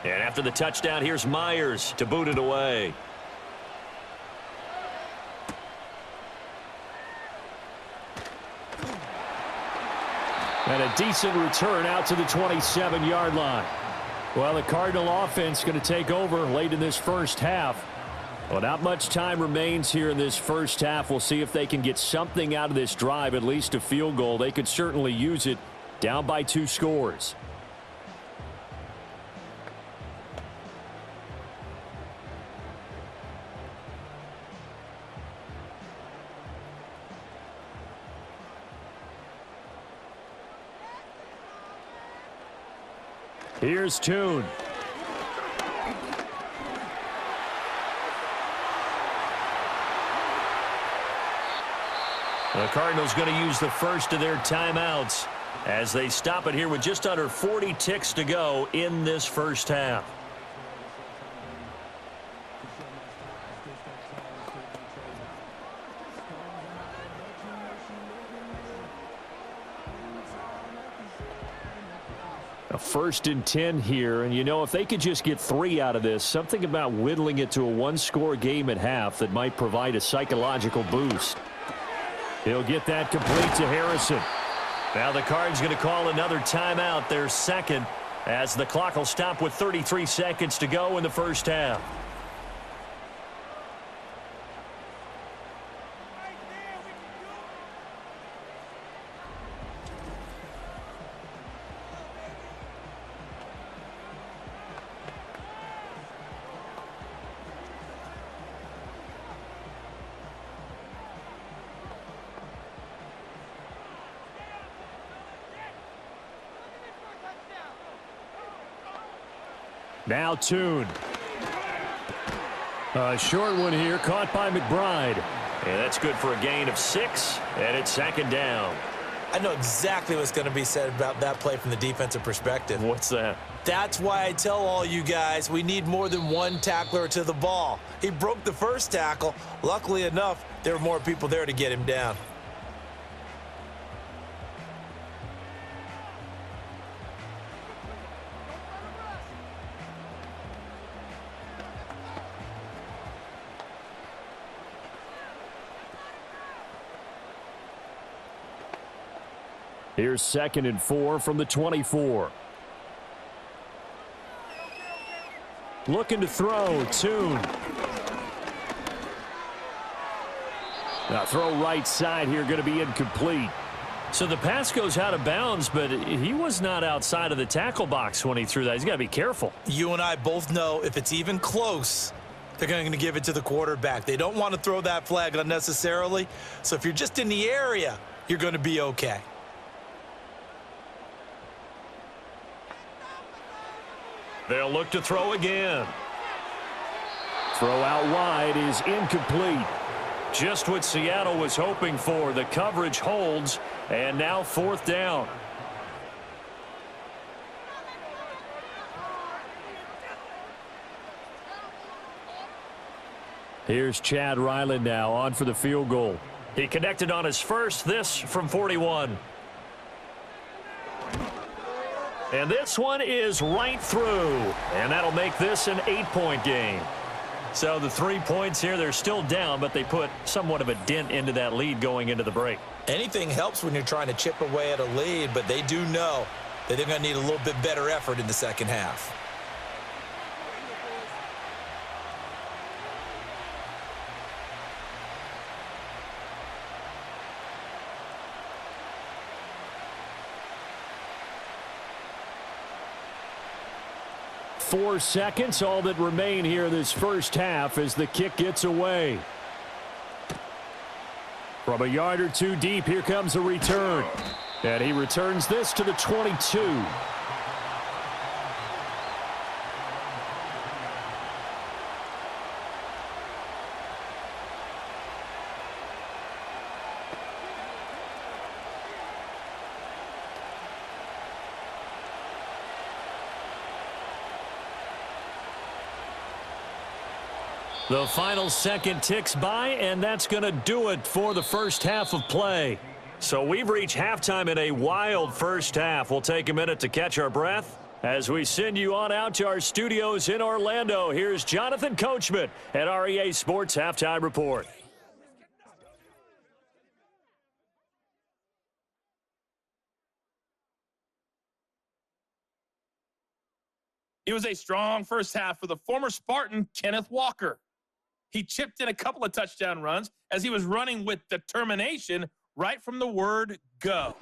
And after the touchdown, here's Myers to boot it away.
And a decent return out to the 27-yard line. Well, the Cardinal offense going to take over late in this first half. Well, not much time remains here in this first half. We'll see if they can get something out of this drive, at least a field goal. They could certainly use it, down by 2 scores. Here's Toon. The Cardinals going to use the first of their timeouts as they stop it here with just under 40 ticks to go in this first half. A 1st and 10 here, and you know, if they could just get 3 out of this, something about whittling it to a 1-score game at half that might provide a psychological boost. He'll get that complete to Harrison. Now the Cards going to call another timeout, their second, as the clock will stop with 33 seconds to go in the first half. Now Toon. A short one here, caught by McBride. And that's good for a gain of 6, and it's 2nd down.
I know exactly what's going to be said about that play from the defensive perspective.
What's that?
That's why I tell all you guys we need more than one tackler to the ball. He broke the first tackle. Luckily enough, there were more people there to get him down.
Here's 2nd and 4 from the 24. Looking to throw, Toon. Now throw right side here, going to be incomplete. So the pass goes out of bounds, but he was not outside of the tackle box when he threw that. He's got to be careful.
You and I both know if it's even close, they're going to give it to the quarterback. They don't want to throw that flag unnecessarily. So if you're just in the area, you're going to be okay.
They'll look to throw again. Throw out wide is incomplete. Just what Seattle was hoping for. The coverage holds, and now 4th down. Here's Chad Ryland now on for the field goal. He connected on his first, this from 41. And this one is right through, and that'll make this an 8-point game. So the 3 points here, they're still down, but they put somewhat of a dent into that lead going into the break.
Anything helps when you're trying to chip away at a lead, but they do know that they're going to need a little bit better effort in the second half.
Four seconds, all that remain here this first half as the kick gets away. From a yard or 2 deep, here comes a return. And he returns this to the 22. The final second ticks by, and that's going to do it for the first half of play. So we've reached halftime in a wild first half. We'll take a minute to catch our breath, As we send you on out to our studios in Orlando, here's Jonathan Coachman at our EA Sports Halftime Report.
It was a strong first half for the former Spartan, Kenneth Walker. He chipped in a couple of touchdown runs as he was running with determination right from the word go.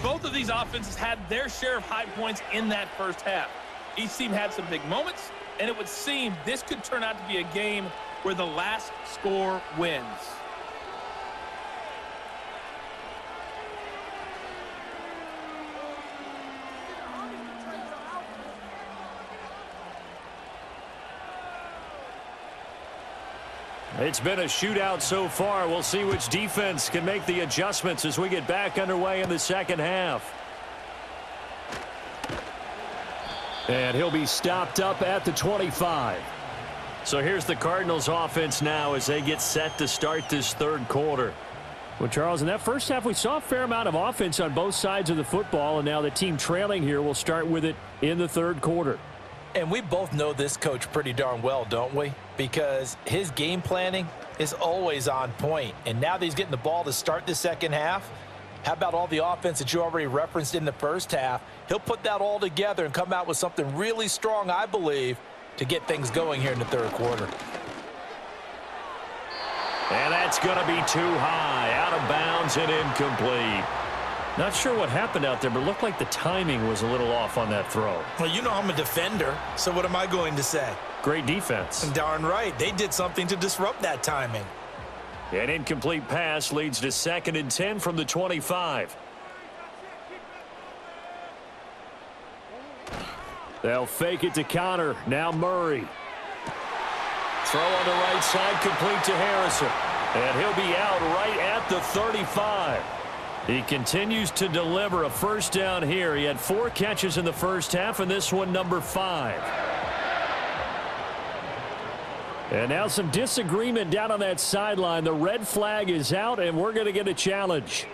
Both of these offenses had their share of high points in that first half. Each team had some big moments, and it would seem this could turn out to be a game where the last score wins.
It's been a shootout so far. We'll see which defense can make the adjustments as we get back underway in the second half. And he'll be stopped up at the 25. So here's the Cardinals offense now as they get set to start this third quarter. Well, Charles, in that first half, we saw a fair amount of offense on both sides of the football, and now the team trailing here will start with it in the third quarter.
And we both know this coach pretty darn well, don't we? Because his game planning is always on point. And now that he's getting the ball to start the second half, how about all the offense that you already referenced in the first half? He'll put that all together and come out with something really strong, I believe, to get things going here in the third quarter.
And that's going to be too high, out of bounds and incomplete. Not sure what happened out there, but it looked like the timing was a little off on that throw.
Well, you know I'm a defender, so what am I going to say?
Great defense.
Darn right. They did something to disrupt that timing.
An incomplete pass leads to 2nd and 10 from the 25. They'll fake it to Connor. Now Murray. Throw on the right side, complete to Harrison. And he'll be out right at the 35. He continues to deliver a first down here. He had 4 catches in the first half, and this one number 5. And now some disagreement down on that sideline. The red flag is out, and we're going to get a challenge.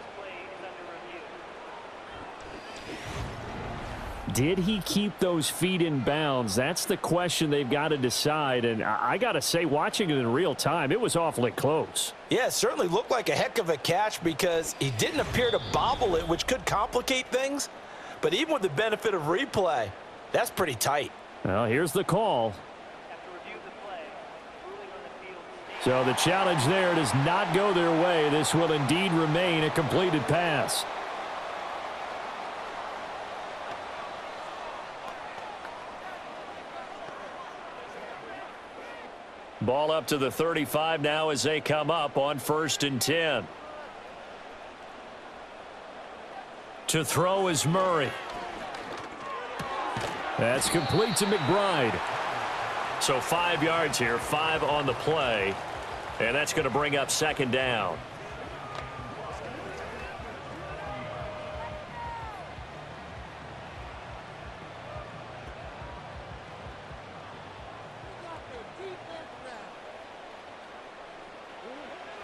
Did he keep those feet in bounds? That's the question they've got to decide. And I got to say, watching it in real time, it was awfully close.
Yeah, it certainly looked like a heck of a catch because he didn't appear to bobble it, which could complicate things. But even with the benefit of replay, that's pretty tight.
Well, here's the call. So the challenge there does not go their way. This will indeed remain a completed pass. Ball up to the 35 now as they come up on 1st and 10. To throw is Murray. That's complete to McBride. So 5 yards here, 5 on the play. And that's going to bring up 2nd down.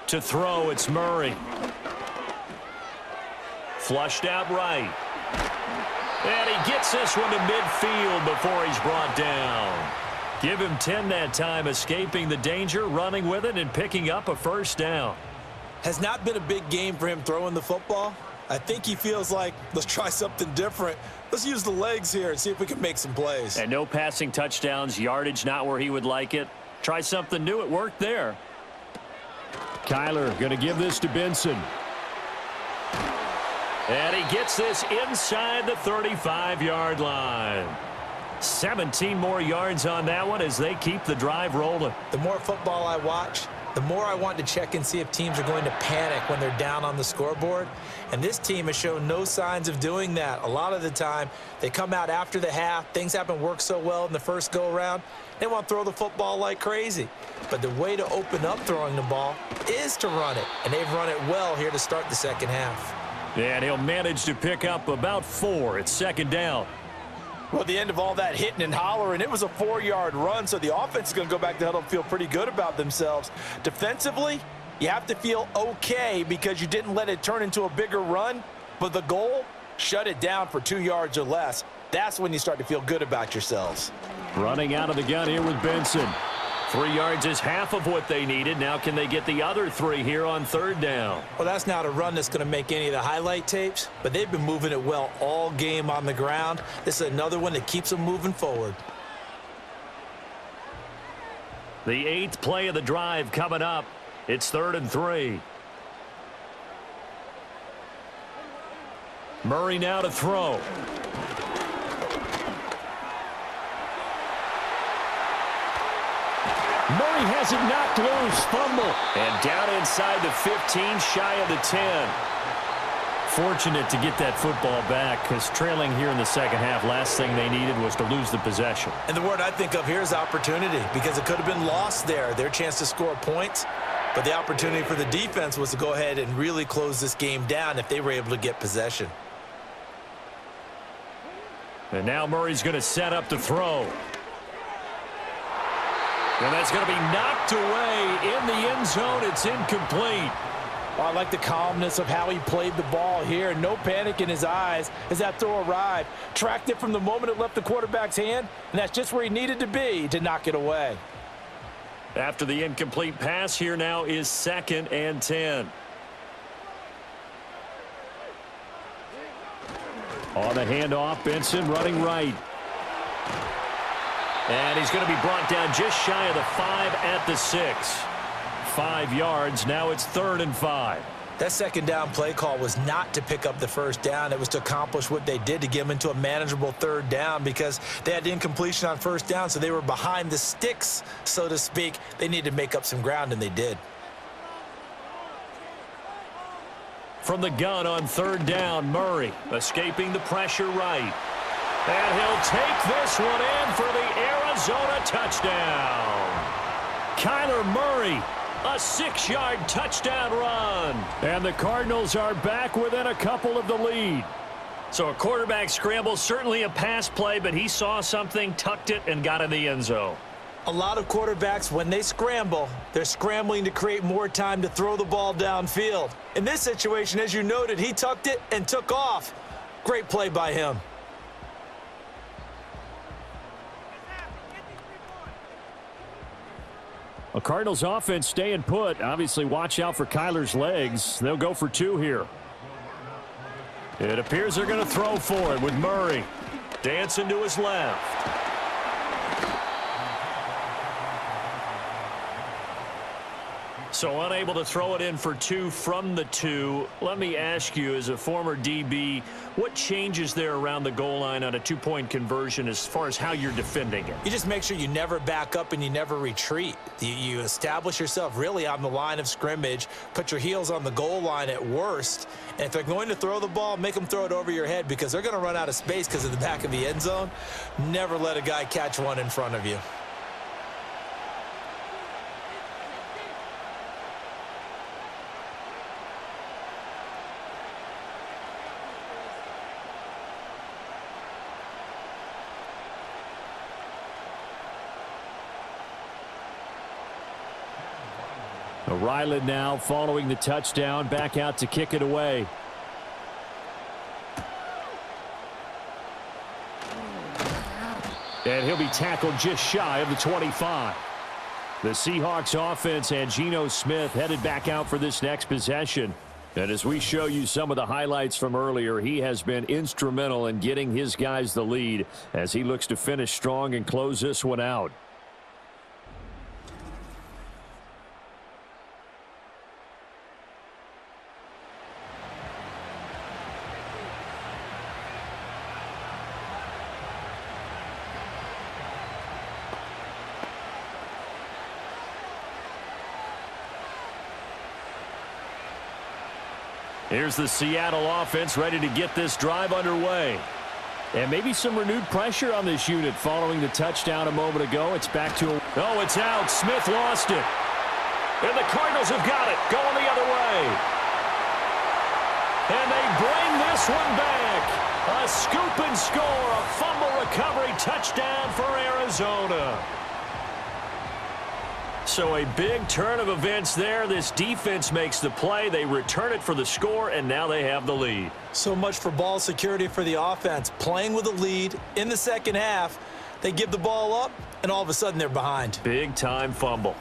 To throw, it's Murray. Flushed out right. And he gets this one to midfield before he's brought down. Give him 10 that time, escaping the danger, running with it, and picking up a first down.
Has not been a big game for him throwing the football. I think he feels like, let's try something different. Let's use the legs here and see if we can make some plays.
And no passing touchdowns, yardage not where he would like it. Try something new, it worked there. Kyler going to give this to Benson. And he gets this inside the 35-yard line. 17 more yards on that one as they keep the drive rolling.
The more football I watch, the more I want to check and see if teams are going to panic when they're down on the scoreboard. And this team has shown no signs of doing that. A lot of the time, they come out after the half. Things haven't worked so well in the first go-around. They want to throw the football like crazy. But the way to open up throwing the ball is to run it. And they've run it well here to start the second half.
And he'll manage to pick up about 4. It's 2nd down.
Well, at the end of all that hitting and hollering, it was a 4-yard run, so the offense is going to go back to huddle and feel pretty good about themselves. Defensively, you have to feel okay because you didn't let it turn into a bigger run, but the goal, shut it down for 2 yards or less. That's when you start to feel good about yourselves.
Running out of the gun here with Benson. 3 yards is half of what they needed. Now can they get the other 3 here on 3rd down?
Well, that's not a run that's going to make any of the highlight tapes, but they've been moving it well all game on the ground. This is another one that keeps them moving forward.
The 8th play of the drive coming up. It's 3rd and 3. Murray now to throw. Murray has it knocked loose. Fumble. And down inside the 15, shy of the 10. Fortunate to get that football back because trailing here in the second half, last thing they needed was to lose the possession.
And the word I think of here is opportunity, because it could have been lost there. Their chance to score points, but the opportunity for the defense was to go ahead and really close this game down if they were able to get possession.
And now Murray's going to set up to throw. And that's going to be knocked away in the end zone. It's incomplete.
I like the calmness of how he played the ball here. No panic in his eyes as that throw arrived. Tracked it from the moment it left the quarterback's hand, and that's just where he needed to be to knock it away.
After the incomplete pass, here now is 2nd and 10. On the handoff, Benson running right. And he's going to be brought down just shy of the 5 at the 6. 5 yards. Now it's 3rd and 5.
That second down play call was not to pick up the first down. It was to accomplish what they did, to get them into a manageable 3rd down, because they had incompletion on first down, so they were behind the sticks, so to speak. They needed to make up some ground, and they did.
From the gun on 3rd down, Murray escaping the pressure right. And he'll take this one in for the Arizona touchdown. Kyler Murray, a 6-yard touchdown run. And the Cardinals are back within a couple of the lead. So a quarterback scramble, certainly a pass play, but he saw something, tucked it, and got in the end zone.
A lot of quarterbacks, when they scramble, they're scrambling to create more time to throw the ball downfield. In this situation, as you noted, he tucked it and took off. Great play by him.
A Cardinals offense staying put. Obviously, watch out for Kyler's legs. They'll go for 2 here. It appears they're going to throw for it with Murray dancing to his left. So unable to throw it in for 2 from the 2. Let me ask you, as a former DB, what changes there around the goal line on a 2-point conversion as far as how you're defending it?
You just make sure you never back up and you never retreat. You establish yourself really on the line of scrimmage, put your heels on the goal line at worst, and if they're going to throw the ball, make them throw it over your head, because they're going to run out of space because of the back of the end zone. Never let a guy catch one in front of you.
Ryland now following the touchdown, back out to kick it away. And he'll be tackled just shy of the 25. The Seahawks offense and Geno Smith headed back out for this next possession. And as we show you some of the highlights from earlier, he has been instrumental in getting his guys the lead as he looks to finish strong and close this one out. Here's the Seattle offense ready to get this drive underway. And maybe some renewed pressure on this unit following the touchdown a moment ago. It's back to oh, it's out. Smith lost it. And the Cardinals have got it. Going the other way. And they bring this one back. A scoop and score. A fumble recovery touchdown for Arizona. So a big turn of events there. This defense makes the play. They return it for the score, and now they have the lead.
So much for ball security for the offense. Playing with a lead in the second half, they give the ball up, and all of a sudden they're behind.
Big-time fumble.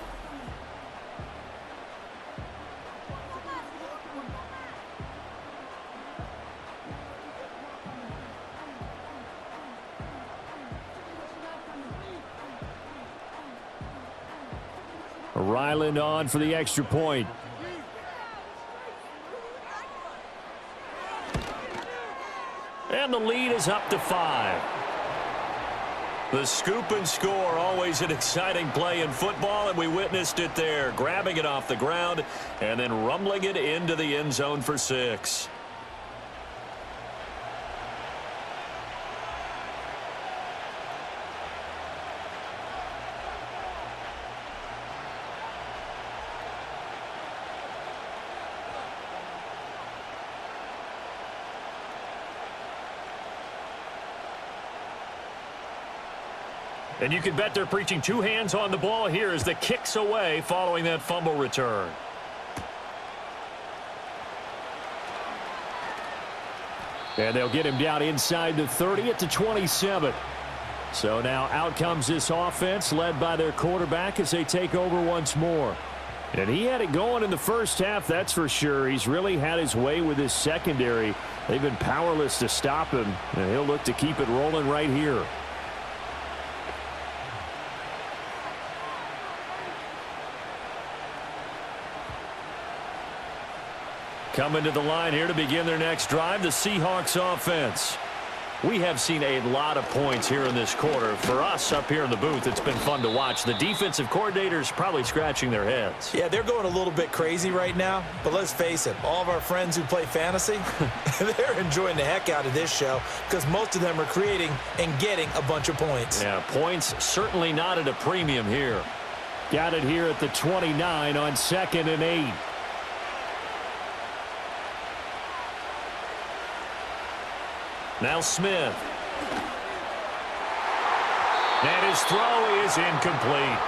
Ryland on for the extra point. And the lead is up to 5. The scoop and score, always an exciting play in football, and we witnessed it there, grabbing it off the ground and then rumbling it into the end zone for 6. And you can bet they're preaching 2 hands on the ball here as the kick's away following that fumble return. And they'll get him down inside the 30 at the 27. So now out comes this offense led by their quarterback as they take over once more. And he had it going in the first half, that's for sure. He's really had his way with his secondary. They've been powerless to stop him, and he'll look to keep it rolling right here. Coming to the line here to begin their next drive, the Seahawks offense. We have seen a lot of points here in this quarter. For us up here in the booth, it's been fun to watch. The defensive coordinators probably scratching their heads.
Yeah, they're going a little bit crazy right now, but let's face it, all of our friends who play fantasy, they're enjoying the heck out of this show because most of them are creating and getting a bunch of points.
Yeah, points certainly not at a premium here. Got it here at the 29 on 2nd and 8. Now Smith. And his throw is incomplete.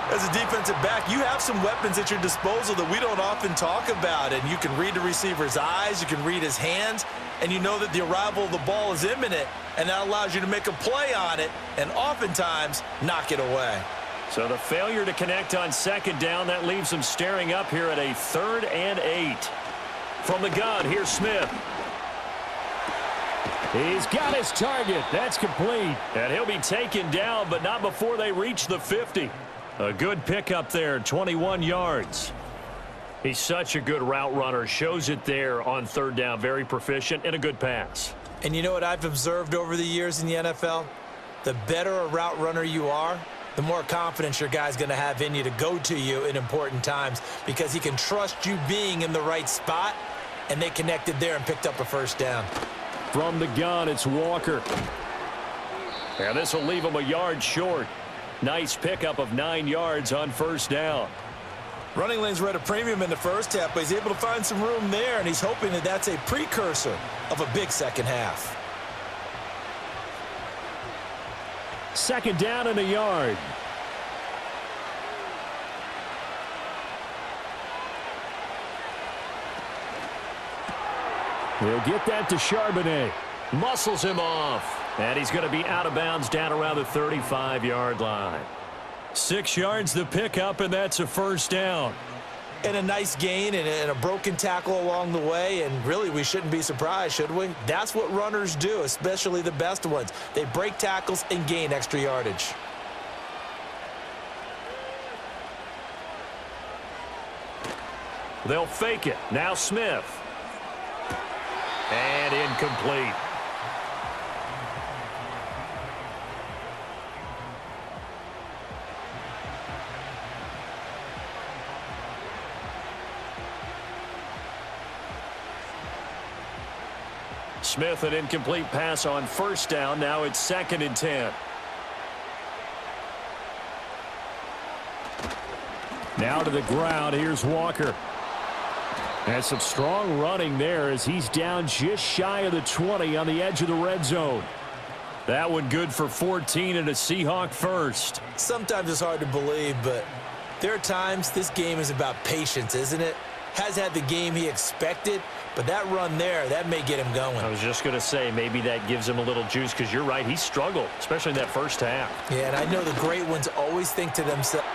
As a defensive back, you have some weapons at your disposal that we don't often talk about. And you can read the receiver's eyes, you can read his hands, and you know that the arrival of the ball is imminent. And that allows you to make a play on it and oftentimes knock it away.
So the failure to connect on 2nd down, that leaves them staring up here at a 3rd and 8. From the gun, here's Smith. He's got his target. That's complete. And he'll be taken down, but not before they reach the 50. A good pickup there, 21 yards. He's such a good route runner. Shows it there on 3rd down. Very proficient and a good pass.
And you know what I've observed over the years in the NFL? The better a route runner you are, the more confidence your guy's going to have in you to go to you in important times because he can trust you being in the right spot, and they connected there and picked up a 1st down.
From the gun, it's Walker. And this will leave him a yard short. Nice pickup of 9 yards on 1st down.
Running lanes were at a premium in the first half, but he's able to find some room there, and he's hoping that that's a precursor of a big second half.
2nd down and a yard. He'll get that to Charbonnet. Muscles him off. And he's going to be out of bounds down around the 35-yard line. 6 yards the pickup, and that's a 1st down.
And a nice gain and a broken tackle along the way, and really we shouldn't be surprised, should we? That's what runners do, especially the best ones. They break tackles and gain extra yardage.
They'll fake it. Now Smith. And incomplete. Smith, an incomplete pass on 1st down. Now it's 2nd and 10. Now to the ground. Here's Walker. And some strong running there as he's down just shy of the 20 on the edge of the red zone. That one good for 14 and a Seahawk 1st.
Sometimes it's hard to believe, but There are times this game is about patience, isn't it? Has had the game he expected, but that run there, that may get him going.
I was just going to say, maybe that gives him a little juice because you're right, he struggled, especially in that first half.
Yeah, and I know the great ones always think to themselves.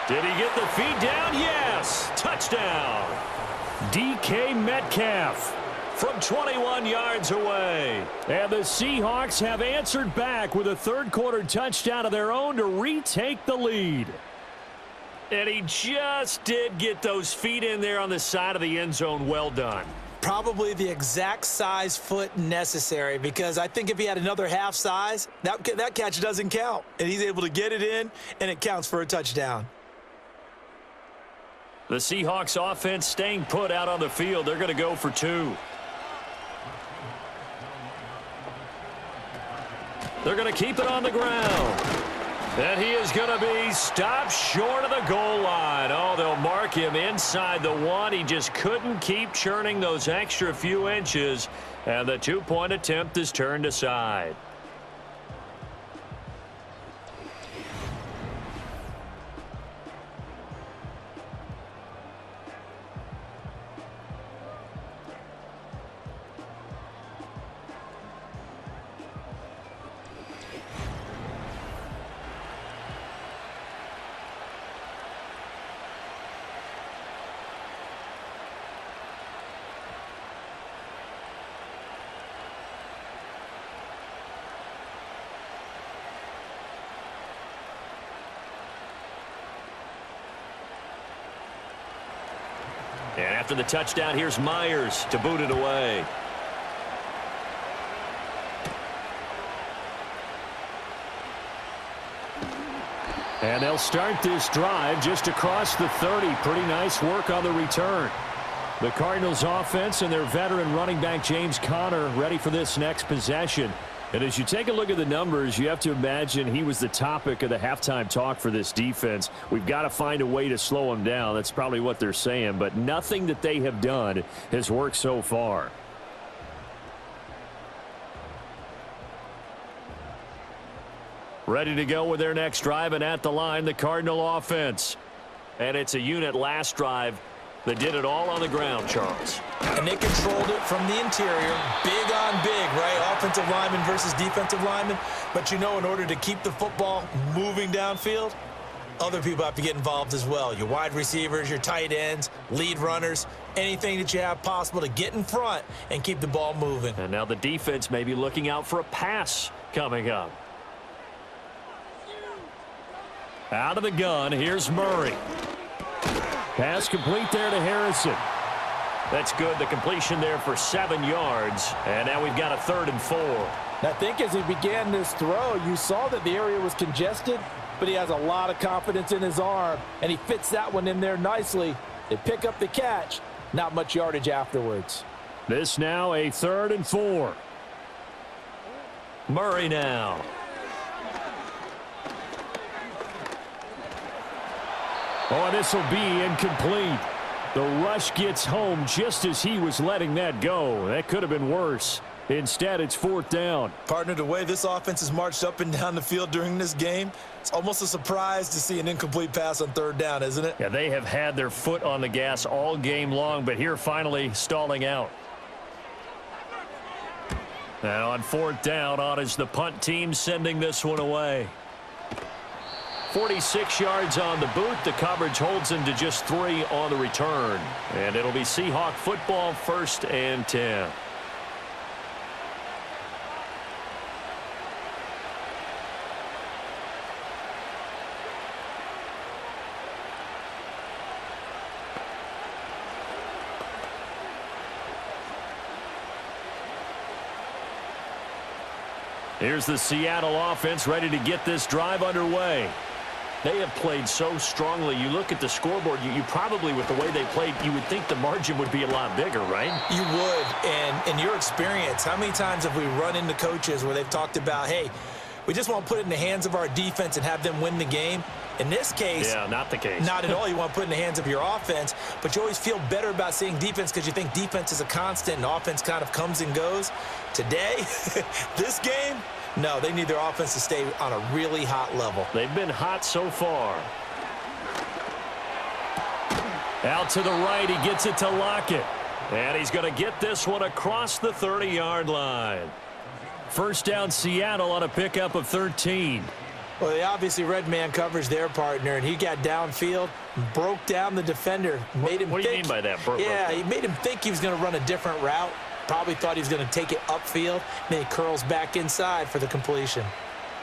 Did he get the feet down? Yes! Touchdown! DK Metcalf from 21 yards away.
And the Seahawks have answered back with a third-quarter touchdown of their own to retake the lead.
And he just did get those feet in there on the side of the end zone. Well done.
Probably the exact size foot necessary, because I think if he had another half size, that catch doesn't count. And he's able to get it in, and it counts for a touchdown.
The Seahawks offense staying put out on the field. They're going to go for 2. They're going to keep it on the ground. And he is going to be stopped short of the goal line. Oh, they'll mark him inside the 1. He just couldn't keep churning those extra few inches. And the 2-point attempt is turned aside. And after the touchdown, here's Myers to boot it away.
And they'll start this drive just across the 30. Pretty nice work on the return. The Cardinals offense and their veteran running back James Conner ready for this next possession. And as you take a look at the numbers, you have to imagine he was the topic of the halftime talk for this defense. We've got to find a way to slow him down. That's probably what they're saying. But nothing that they have done has worked so far. Ready to go with their next drive, and at the line, the Cardinal offense. And it's a unit last drive that did it all on the ground, Charles.
And they controlled it from the interior, big on big, right? Offensive lineman versus defensive lineman. But, you know, in order to keep the football moving downfield, other people have to get involved as well. Your wide receivers, your tight ends, lead runners, anything that you have possible to get in front and keep the ball moving.
And now the defense may be looking out for a pass coming up. Out of the gun, here's Murray. Pass complete there to Harrison. That's good. The completion there for 7 yards. And now we've got a 3rd and 4.
I think as he began this throw, you saw that the area was congested, but he has a lot of confidence in his arm, and he fits that one in there nicely. They pick up the catch. Not much yardage afterwards.
This now a 3rd and 4.
Murray now.
Oh, this will be incomplete. The rush gets home just as he was letting that go. That could have been worse. Instead, it's 4th down.
Partner, the way this offense has marched up and down the field during this game, it's almost a surprise to see an incomplete pass on 3rd down, isn't it?
Yeah, they have had their foot on the gas all game long, but here finally stalling out. And on 4th down, on is the punt team sending this one away. 46 yards on the boot. The coverage holds him to just 3 on the return. And it'll be Seahawk football, 1st and 10. Here's the Seattle offense ready to get this drive underway. They have played so strongly. You look at the scoreboard, you probably, with the way they played, you would think the margin would be a lot bigger, right?
You would. And in your experience, how many times have we run into coaches where they've talked about, hey, we just want to put it in the hands of our defense and have them win the game? In this case,
yeah, not the case.
Not at all. You want to put it in the hands of your offense, but you always feel better about seeing defense because you think defense is a constant and offense kind of comes and goes. Today, this game, no, they need their offense to stay on a really hot level.
They've been hot so far.
Out to the right, he gets it to Lockett. And he's going to get this one across the 30-yard line. First down, Seattle on a pickup of 13.
Well, they obviously read man coverage their partner, and he got downfield, broke down the defender, made him
What do you mean by that?
He made him think he was going to run a different route. Probably thought he was going to take it upfield. Then he curls back inside for the completion.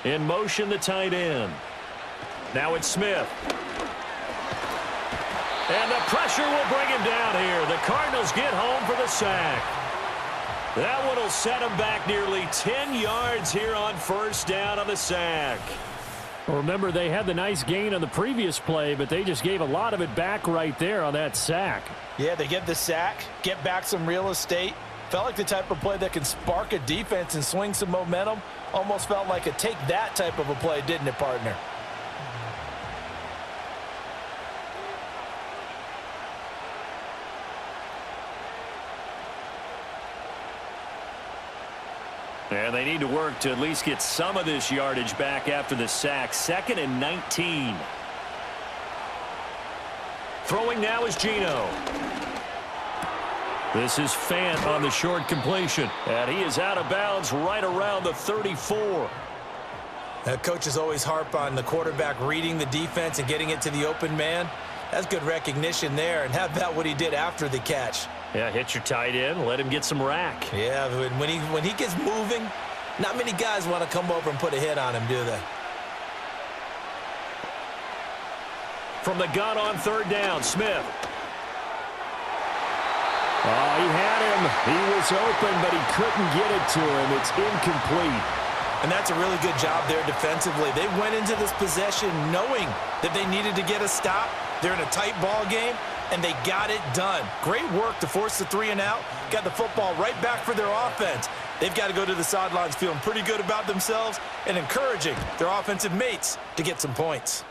In motion, the tight end. Now it's Smith. And the pressure will bring him down here. The Cardinals get home for the sack. That one will set him back nearly 10 yards here on first down on the sack.
Well, remember, they had the nice gain on the previous play, but they just gave a lot of it back right there on that sack.
Yeah, they get the sack, get back some real estate. Felt like the type of play that can spark a defense and swing some momentum. Almost felt like a take-that type of a play, didn't it, partner?
And they need to work to at least get some of this yardage back after the sack. 2nd and 19. Throwing now is Geno. This is Fant on the short completion. And he is out of bounds right around the 34.
Coaches always harp on the quarterback reading the defense and getting it to the open man. That's good recognition there. And how about what he did after the catch?
Yeah, hit your tight end, let him get some rack.
Yeah, when he gets moving, not many guys want to come over and put a hit on him, do they?
From the gun on 3rd down, Smith.
Oh, he had him. He was open, but he couldn't get it to him. It's incomplete.
And that's a really good job there defensively. They went into this possession knowing that they needed to get a stop. They're in a tight ball game, and they got it done. Great work to force the 3 and out. Got the football right back for their offense. They've got to go to the sidelines feeling pretty good about themselves and encouraging their offensive mates to get some points.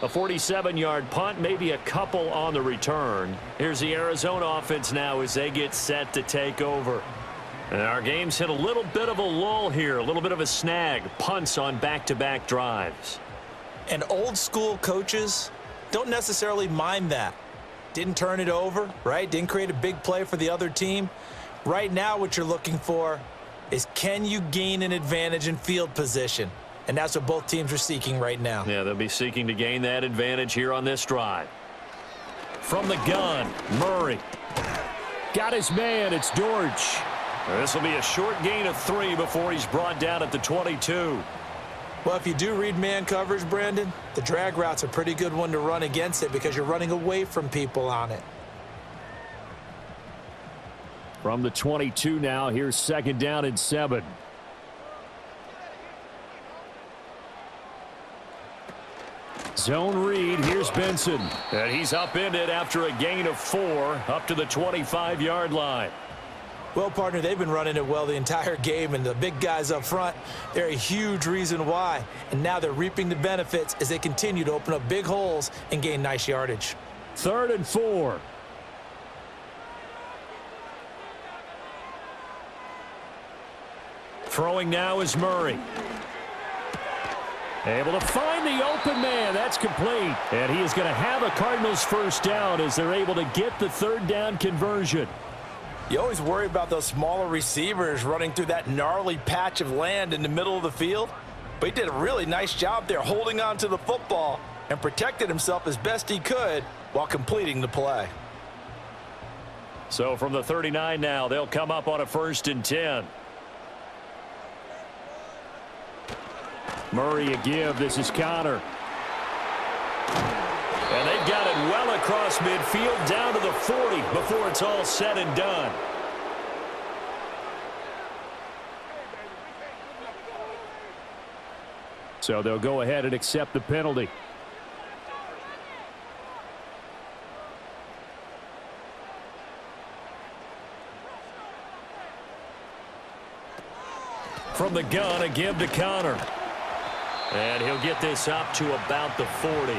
A 47-yard punt, maybe a couple on the return. Here's the Arizona offense now as they get set to take over. And our game's hit a little bit of a lull here, a little bit of a snag. Punts on back-to-back drives.
And old-school coaches don't necessarily mind that. Didn't turn it over, right? Didn't create a big play for the other team. Right now what you're looking for is, can you gain an advantage in field position? And that's what both teams are seeking right now.
Yeah, they'll be seeking to gain that advantage here on this drive. From the gun, Murray.
Got his man. It's Dortch.
This will be a short gain of 3 before he's brought down at the 22.
Well, if you do read man coverage, Brandon, the drag route's a pretty good one to run against it because you're running away from people on it.
From the 22 now, here's 2nd down and 7. Zone read. Here's Benson.
And he's upended after a gain of 4 up to the 25-yard line.
Well, partner, they've been running it well the entire game, and the big guys up front, they're a huge reason why. And now they're reaping the benefits as they continue to open up big holes and gain nice yardage.
3rd and 4.
Throwing now is Murray.
Able to find the open man. That's complete. And he is going to have a Cardinals first down as they're able to get the 3rd down conversion.
You always worry about those smaller receivers running through that gnarly patch of land in the middle of the field. But he did a really nice job there holding on to the football and protected himself as best he could while completing the play.
So from the 39 now, they'll come up on a 1st and 10.
Murray a give. This is Connor.
And they've got it well across midfield down to the 40 before it's all said and done.
So they'll go ahead and accept the penalty.
From the gun, a give to Connor. And he'll get this up to about the 40.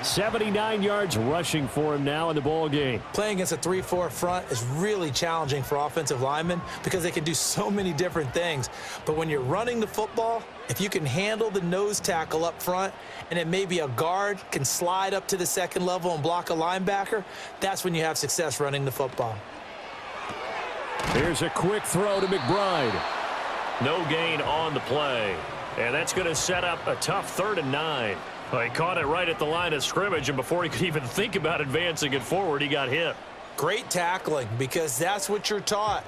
79 yards rushing for him now in the ball game.
Playing against a 3-4 front is really challenging for offensive linemen because they can do so many different things. But when you're running the football, if you can handle the nose tackle up front and then maybe a guard can slide up to the second level and block a linebacker, that's when you have success running the football.
Here's a quick throw to McBride.
No gain on the play. And that's going to set up a tough 3rd and 9. Well, he caught it right at the line of scrimmage, and before he could even think about advancing it forward, he got hit.
Great tackling, because that's what you're taught.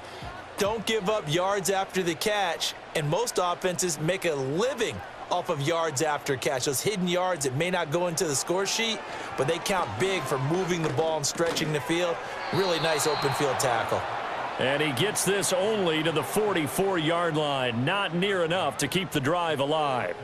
Don't give up yards after the catch, and most offenses make a living off of yards after catch. Those hidden yards that may not go into the score sheet, but they count big for moving the ball and stretching the field. Really nice open field tackle.
And he gets this only to the 44-yard line. Not near enough to keep the drive alive.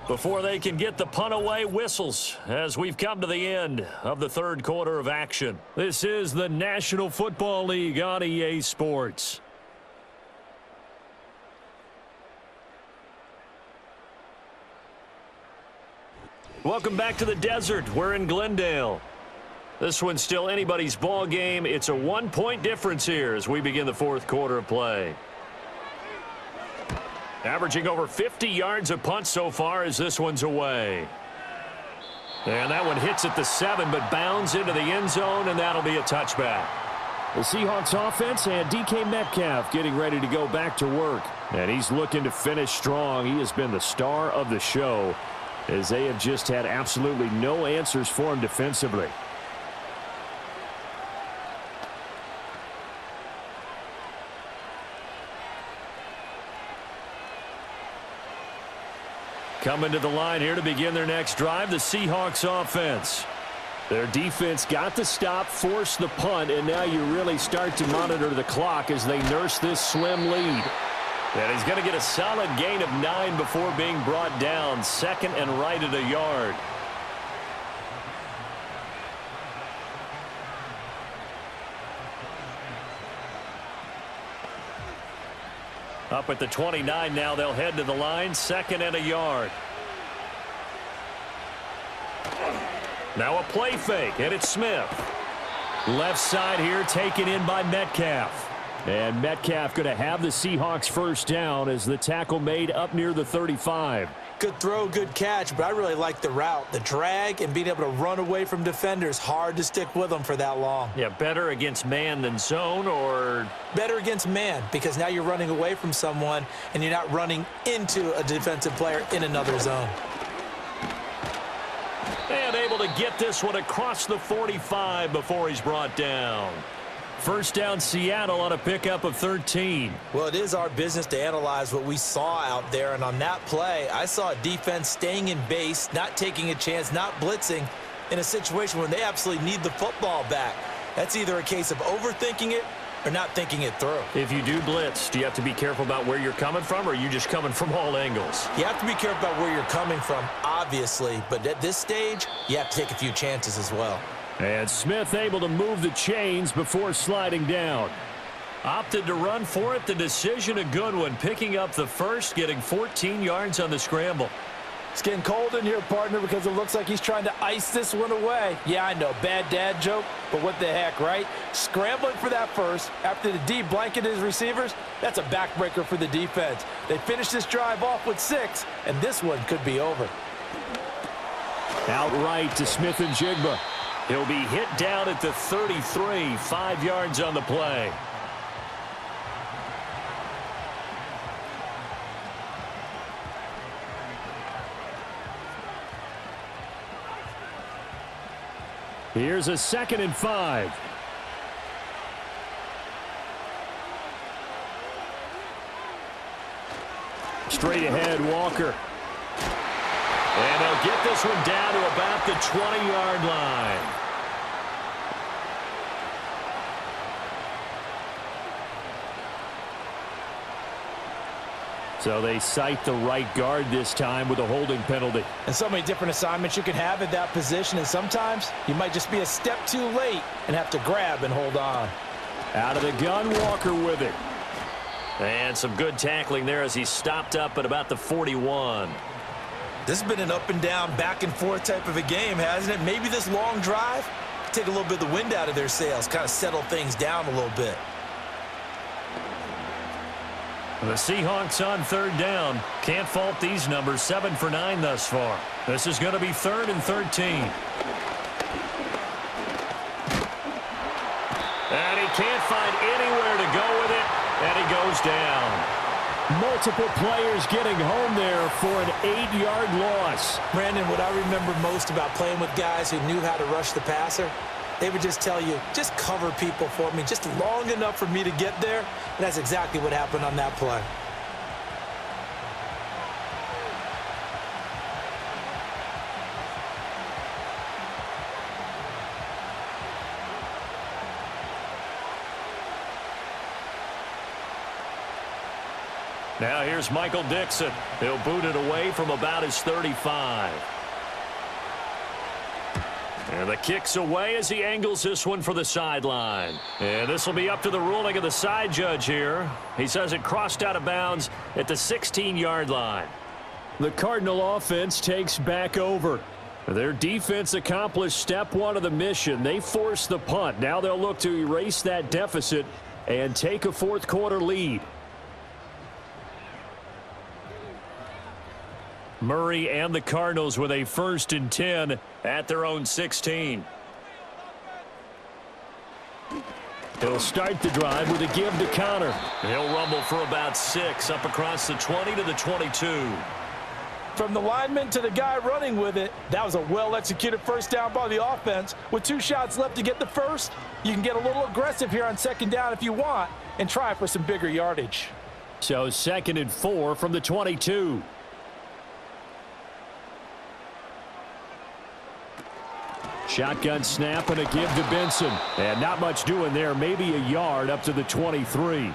Before they can get the punt away, whistles as we've come to the end of the 3rd quarter of action. This is the National Football League on EA Sports. Welcome back to the desert. We're in Glendale. This one's still anybody's ball game. It's a 1-point difference here as we begin the 4th quarter of play. Averaging over 50 yards a punt so far as this one's away. And that one hits at the 7, but bounds into the end zone, and that'll be a touchback. The Seahawks offense and DK Metcalf getting ready to go back to work. And he's looking to finish strong. He has been the star of the show, as they have just had absolutely no answers for him defensively. Coming to the line here to begin their next drive, the Seahawks offense. Their defense got the stop, forced the punt, and now you really start to monitor the clock as they nurse this slim lead. And he's going to get a solid gain of 9 before being brought down, 2nd and right at a yard. Up at the 29 now, they'll head to the line, 2nd and a yard. Now a play fake, and it's Smith. Left side here taken in by Metcalf. And Metcalf going to have the Seahawks first down as the tackle made up near the 35.
Good throw, good catch, but I really like the route. The drag and being able to run away from defenders, hard to stick with them for that long.
Yeah, better against man than zone, or?
Better against man, because now you're running away from someone and you're not running into a defensive player in another zone.
And able to get this one across the 45 before he's brought down.
First down, Seattle on a pickup of 13.
Well, it is our business to analyze what we saw out there, and on that play, I saw a defense staying in base, not taking a chance, not blitzing in a situation where they absolutely need the football back. That's either a case of overthinking it or not thinking it through.
If you do blitz, do you have to be careful about where you're coming from, or are you just coming from all angles?
You have to be careful about where you're coming from, obviously, but at this stage, you have to take a few chances as well.
And Smith able to move the chains before sliding down. Opted to run for it. The decision a good one. Picking up the first, getting 14 yards on the scramble.
It's getting cold in here, partner, because it looks like he's trying to ice this one away. Yeah, I know, bad dad joke, but what the heck, right? Scrambling for that first after the D blanketed his receivers, that's a backbreaker for the defense. They finished this drive off with 6, and this one could be over.
Outright to Smith and Jigba. He'll be hit down at the 33, 5 yards on the play. Here's a 2nd and 5. Straight ahead, Walker. And they'll get this one down to about the 20-yard line. So they cite the right guard this time with a holding penalty.
And so many different assignments you can have at that position, and sometimes you might just be a step too late and have to grab and hold on.
Out of the gun, Walker with it.
And some good tackling there as he stopped up at about the 41.
This has been an up and down, back and forth type of a game, hasn't it? Maybe this long drive take a little bit of the wind out of their sails, kind of settle things down a little bit.
The Seahawks on third down. Can't fault these numbers. 7 for 9 thus far. This is going to be 3rd and 13. And he can't find anywhere to go with it, and he goes down. Multiple players getting home there for an 8-yard loss.
Brandon, what I remember most about playing with guys who knew how to rush the passer, they would just tell you, just cover people for me, just long enough for me to get there. And that's exactly what happened on that play.
Now here's Michael Dixon. He'll boot it away from about his 35. And the kick's away as he angles this one for the sideline. And this will be up to the ruling of the side judge here. He says it crossed out of bounds at the 16-yard line. The Cardinal offense takes back over. Their defense accomplished step 1 of the mission. They forced the punt. Now they'll look to erase that deficit and take a fourth-quarter lead. Murray and the Cardinals with a 1st and 10 at their own 16. He'll start the drive with a give to Connor. He'll rumble for about 6 up across the 20 to the 22.
From the lineman to the guy running with it, that was a well-executed first down by the offense. With 2 shots left to get the first, you can get a little aggressive here on 2nd down if you want and try for some bigger yardage.
So 2nd and 4 from the 22. Shotgun snap and a give to Benson. And not much doing there. Maybe a yard up to the 23.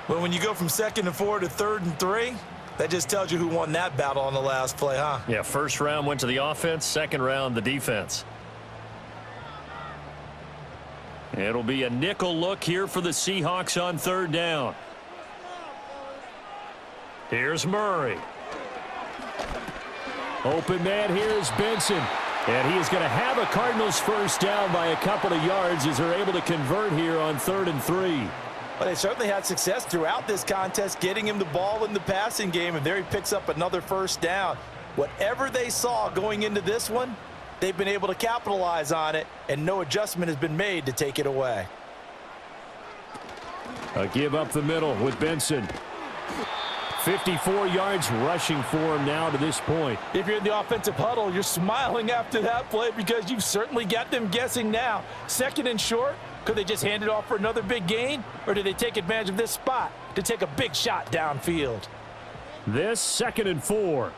Well, when you go from 2nd and 4 to 3rd and 3, that just tells you who won that battle on the last play, huh?
Yeah, 1st round went to the offense. 2nd round, the defense. It'll be a nickel look here for the Seahawks on 3rd down. Here's Murray. Open man, here's Benson. And he is going to have a Cardinals first down by a couple of yards as they're able to convert here on 3rd and 3.
Well, they certainly had success throughout this contest getting him the ball in the passing game, and there he picks up another first down. Whatever they saw going into this one, they've been able to capitalize on it, and no adjustment has been made to take it away.
A give up the middle with Benson. 54 yards rushing for him now to this point.
If you're in the offensive huddle, you're smiling after that play because you've certainly got them guessing now. 2nd and short, could they just hand it off for another big gain? Or do they take advantage of this spot to take a big shot downfield?
This 2nd and 4.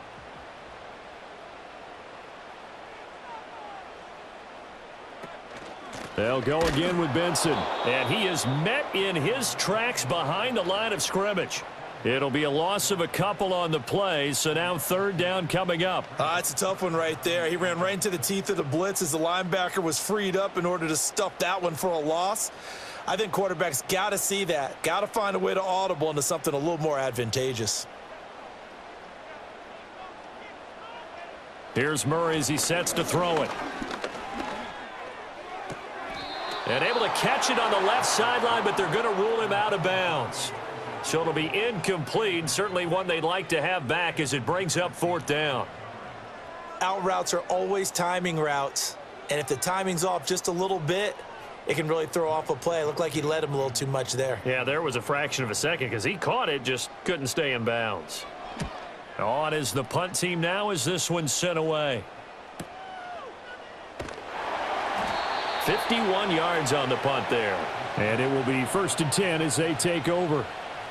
They'll go again with Benson. And he is met in his tracks behind the line of scrimmage. It'll be a loss of a couple on the play, so now 3rd down coming up.
It's a tough one right there. He ran right into the teeth of the blitz as the linebacker was freed up in order to stuff that one for a loss. I think quarterbacks got to see that, got to find a way to audible into something a little more advantageous.
Here's Murray as he sets to throw it. And able to catch it on the left sideline, but they're going to rule him out of bounds. So it'll be incomplete, certainly one they'd like to have back as it brings up 4th down.
Out routes are always timing routes, and if the timing's off just a little bit, it can really throw off a play. It looked like he led him a little too much there.
Yeah, there was a fraction of a second because he caught it, just couldn't stay in bounds. On is the punt team now as this one's sent away. 51 yards on the punt there. And it will be 1st and 10 as they take over.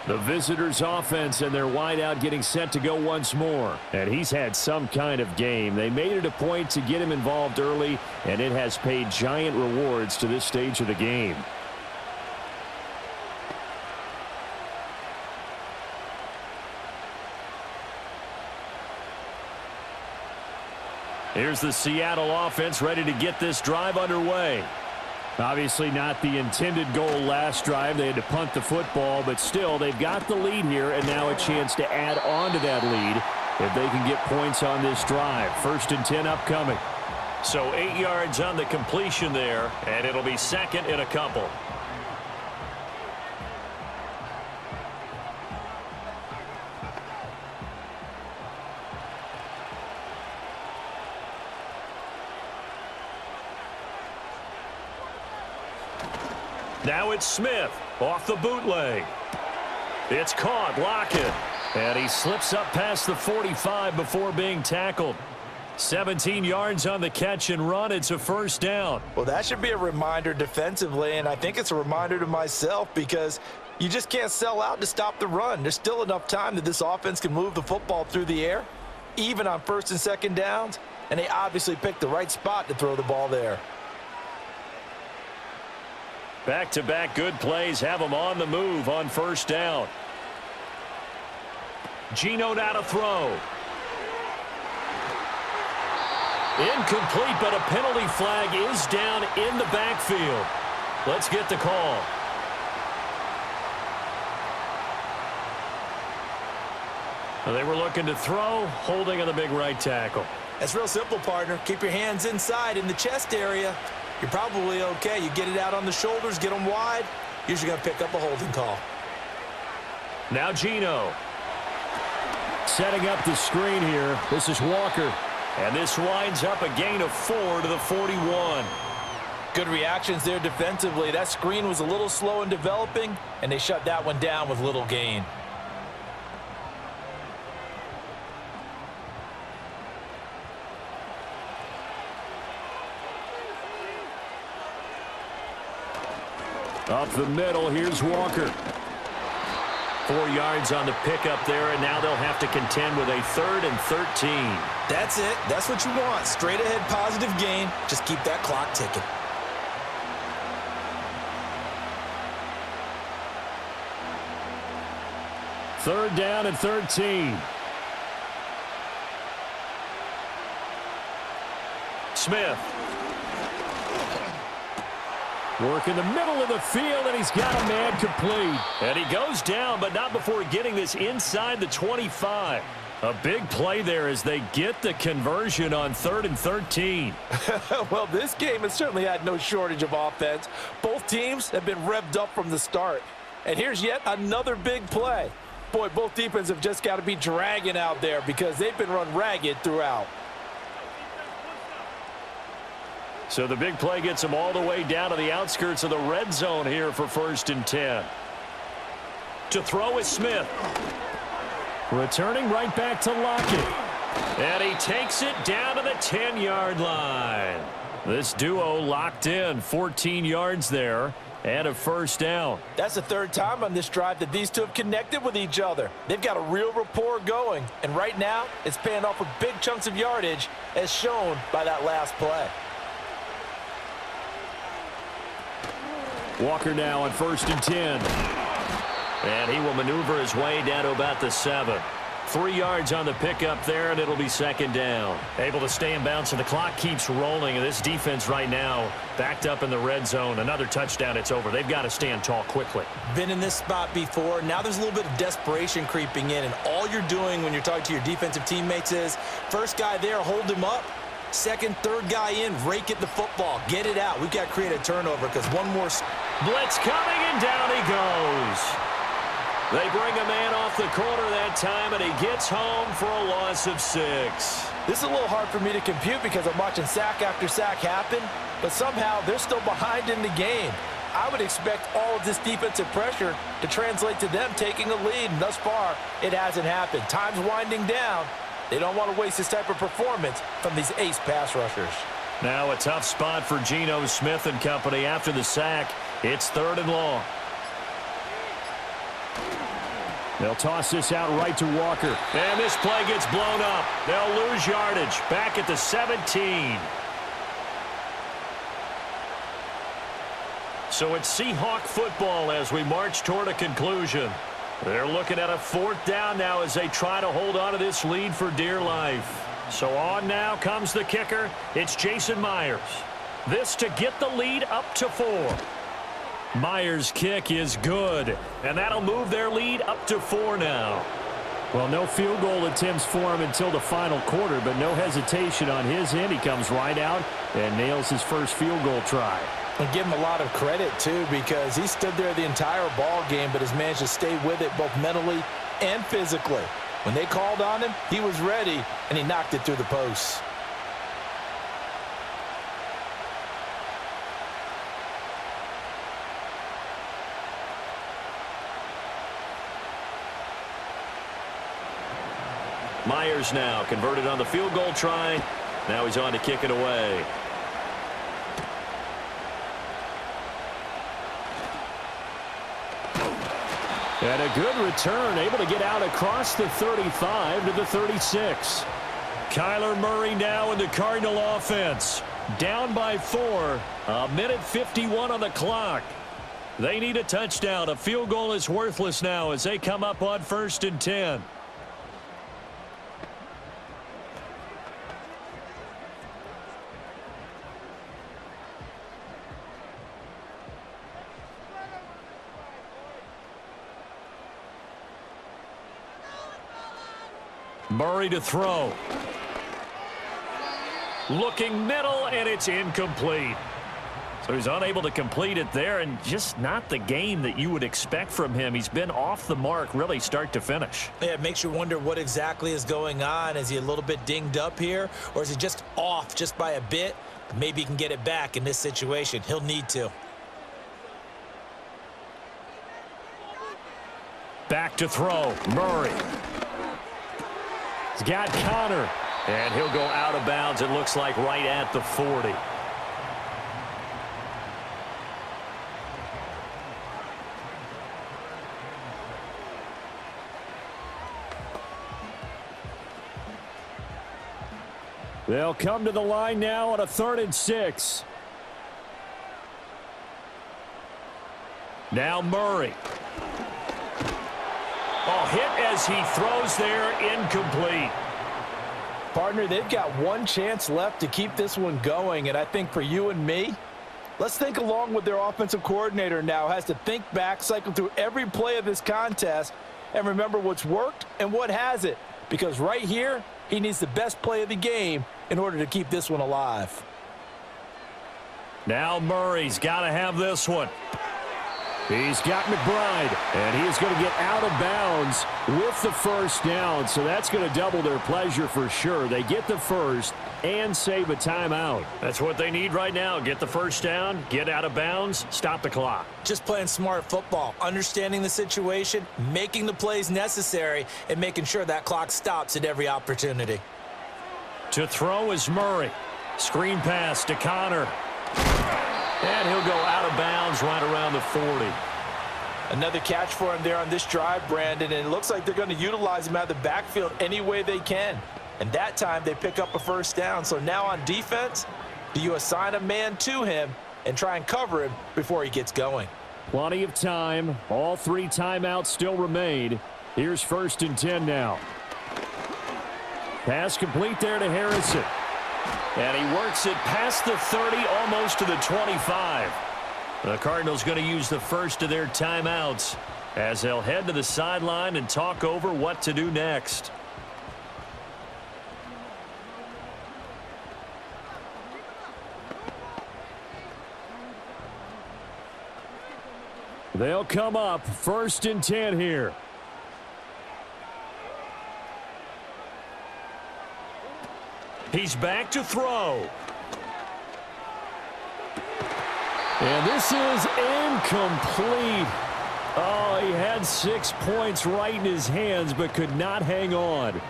The visitors' offense and their wideout getting set to go once more. And he's had some kind of game. They made it a point to get him involved early, and it has paid giant rewards to this stage of the game. Here's the Seattle offense ready to get this drive underway. Obviously not the intended goal last drive. They had to punt the football, but still they've got the lead here and now a chance to add on to that lead if they can get points on this drive. 1st and 10 upcoming.
So 8 yards on the completion there, and it'll be 2nd and a couple. Now it's Smith off the bootleg. It's caught. Lockett. And he slips up past the 45 before being tackled. 17 yards on the catch and run. It's a 1st down.
Well, that should be a reminder defensively, and I think it's a reminder to myself because you just can't sell out to stop the run. There's still enough time that this offense can move the football through the air, even on 1st and 2nd downs, and they obviously picked the right spot to throw the ball there.
Back-to-back good plays have them on the move on 1st down. Geno now to throw. Incomplete, but a penalty flag is down in the backfield. Let's get the call. They were looking to throw, holding on the big right tackle.
That's real simple, partner. Keep your hands inside in the chest area. You're probably okay. You get it out on the shoulders, get them wide. Usually going to pick up a holding call.
Now Geno.
Setting up the screen here. This is Walker.
And this winds up a gain of 4 to the 41.
Good reactions there defensively. That screen was a little slow in developing, and they shut that one down with little gain.
Up the middle, here's Walker.
4 yards on the pickup there, and now they'll have to contend with a 3rd and 13.
That's it. That's what you want. Straight ahead positive gain. Just keep that clock ticking.
Third down and 13.
Smith.
Work in the middle of the field, and he's got a man complete.
And he goes down, but not before getting this inside the 25. A big play there as they get the conversion on 3rd and 13.
Well, this game has certainly had no shortage of offense. Both teams have been revved up from the start. And here's yet another big play. Boy, both defenses have just got to be dragging out there because they've been run ragged throughout.
So the big play gets them all the way down to the outskirts of the red zone here for 1st and 10. To throw is Smith.
Returning right back to Lockett.
And he takes it down to the 10-yard line. This duo locked in, 14 yards there, and a 1st down.
That's the 3rd time on this drive that these two have connected with each other. They've got a real rapport going, and right now it's paying off with big chunks of yardage as shown by that last play.
Walker now on 1st and 10.
And he will maneuver his way down to about the 7. 3 yards on the pickup there, and it'll be 2nd down. Able to stay in bounds, and the clock keeps rolling. And this defense right now backed up in the red zone. Another touchdown, it's over. They've got to stand tall quickly.
Been in this spot before. Now there's a little bit of desperation creeping in, and all you're doing when you're talking to your defensive teammates is first guy there, hold him up. Second, third guy in, rake at the football. Get it out. We've got to create a turnover because one more.
Blitz coming, and down he goes. They bring a man off the corner that time, and he gets home for a loss of 6.
This is a little hard for me to compute because I'm watching sack after sack happen, but somehow they're still behind in the game. I would expect all of this defensive pressure to translate to them taking a lead, and thus far, it hasn't happened. Time's winding down. They don't want to waste this type of performance from these ace pass rushers.
Now a tough spot for Geno Smith and company after the sack. It's 3rd and long.
They'll toss this out right to Walker.
And this play gets blown up. They'll lose yardage. Back at the 17. So it's Seahawk football as we march toward a conclusion. They're looking at a 4th down now as they try to hold on to this lead for dear life. So on now comes the kicker. It's Jason Myers.
This to get the lead up to 4. Myers' kick is good, and that'll move their lead up to 4 now. Well, no field goal attempts for him until the final quarter, but no hesitation on his end. He comes right out and nails his first field goal try.
And give him a lot of credit, too, because he stood there the entire ball game, but has managed to stay with it both mentally and physically. When they called on him, he was ready, and he knocked it through the posts.
Myers now converted on the field goal try. Now he's on to kick it away. And a good return, able to get out across the 35 to the 36. Kyler Murray now in the Cardinal offense. Down by 4. 1:51 on the clock. They need a touchdown. A field goal is worthless now as they come up on 1st and 10. Murray to throw. Looking middle, and it's incomplete. So he's unable to complete it there, and just not the game that you would expect from him. He's been off the mark really start to finish.
Yeah, it makes you wonder what exactly is going on. Is he a little bit dinged up here, or is he just off just by a bit? Maybe he can get it back in this situation. He'll need to.
Back to throw. Murray. He's got Connor, and he'll go out of bounds, it looks like, right at the 40. They'll come to the line now on a 3rd and 6. Now Murray. Oh, hit as he throws there, incomplete.
Partner, they've got one chance left to keep this one going, and I think for you and me, let's think along with their offensive coordinator now. Has to think back, cycle through every play of this contest, and remember what's worked and what hasn't. Because right here, he needs the best play of the game in order to keep this one alive.
Now Murray's got to have this one. He's got McBride, and he is going to get out of bounds with the first down, so that's going to double their pleasure for sure. They get the first and save a timeout. That's what they need right now. Get the first down, get out of bounds, stop the clock.
Just playing smart football, understanding the situation, making the plays necessary, and making sure that clock stops at every opportunity.
To throw is Murray. Screen pass to Connor. And he'll go out of bounds right around the 40.
Another catch for him there on this drive, Brandon, and it looks like they're going to utilize him out of the backfield any way they can. And that time they pick up a first down. So now on defense, do you assign a man to him and try and cover him before he gets going?
Plenty of time. All 3 timeouts still remain. Here's 1st and 10 now. Pass complete there to Harrison. And he works it past the 30, almost to the 25. The Cardinals going to use the first of their timeouts as they'll head to the sideline and talk over what to do next. They'll come up 1st and 10 here. He's back to throw. And this is incomplete. Oh, he had 6 points right in his hands, but could not hang on.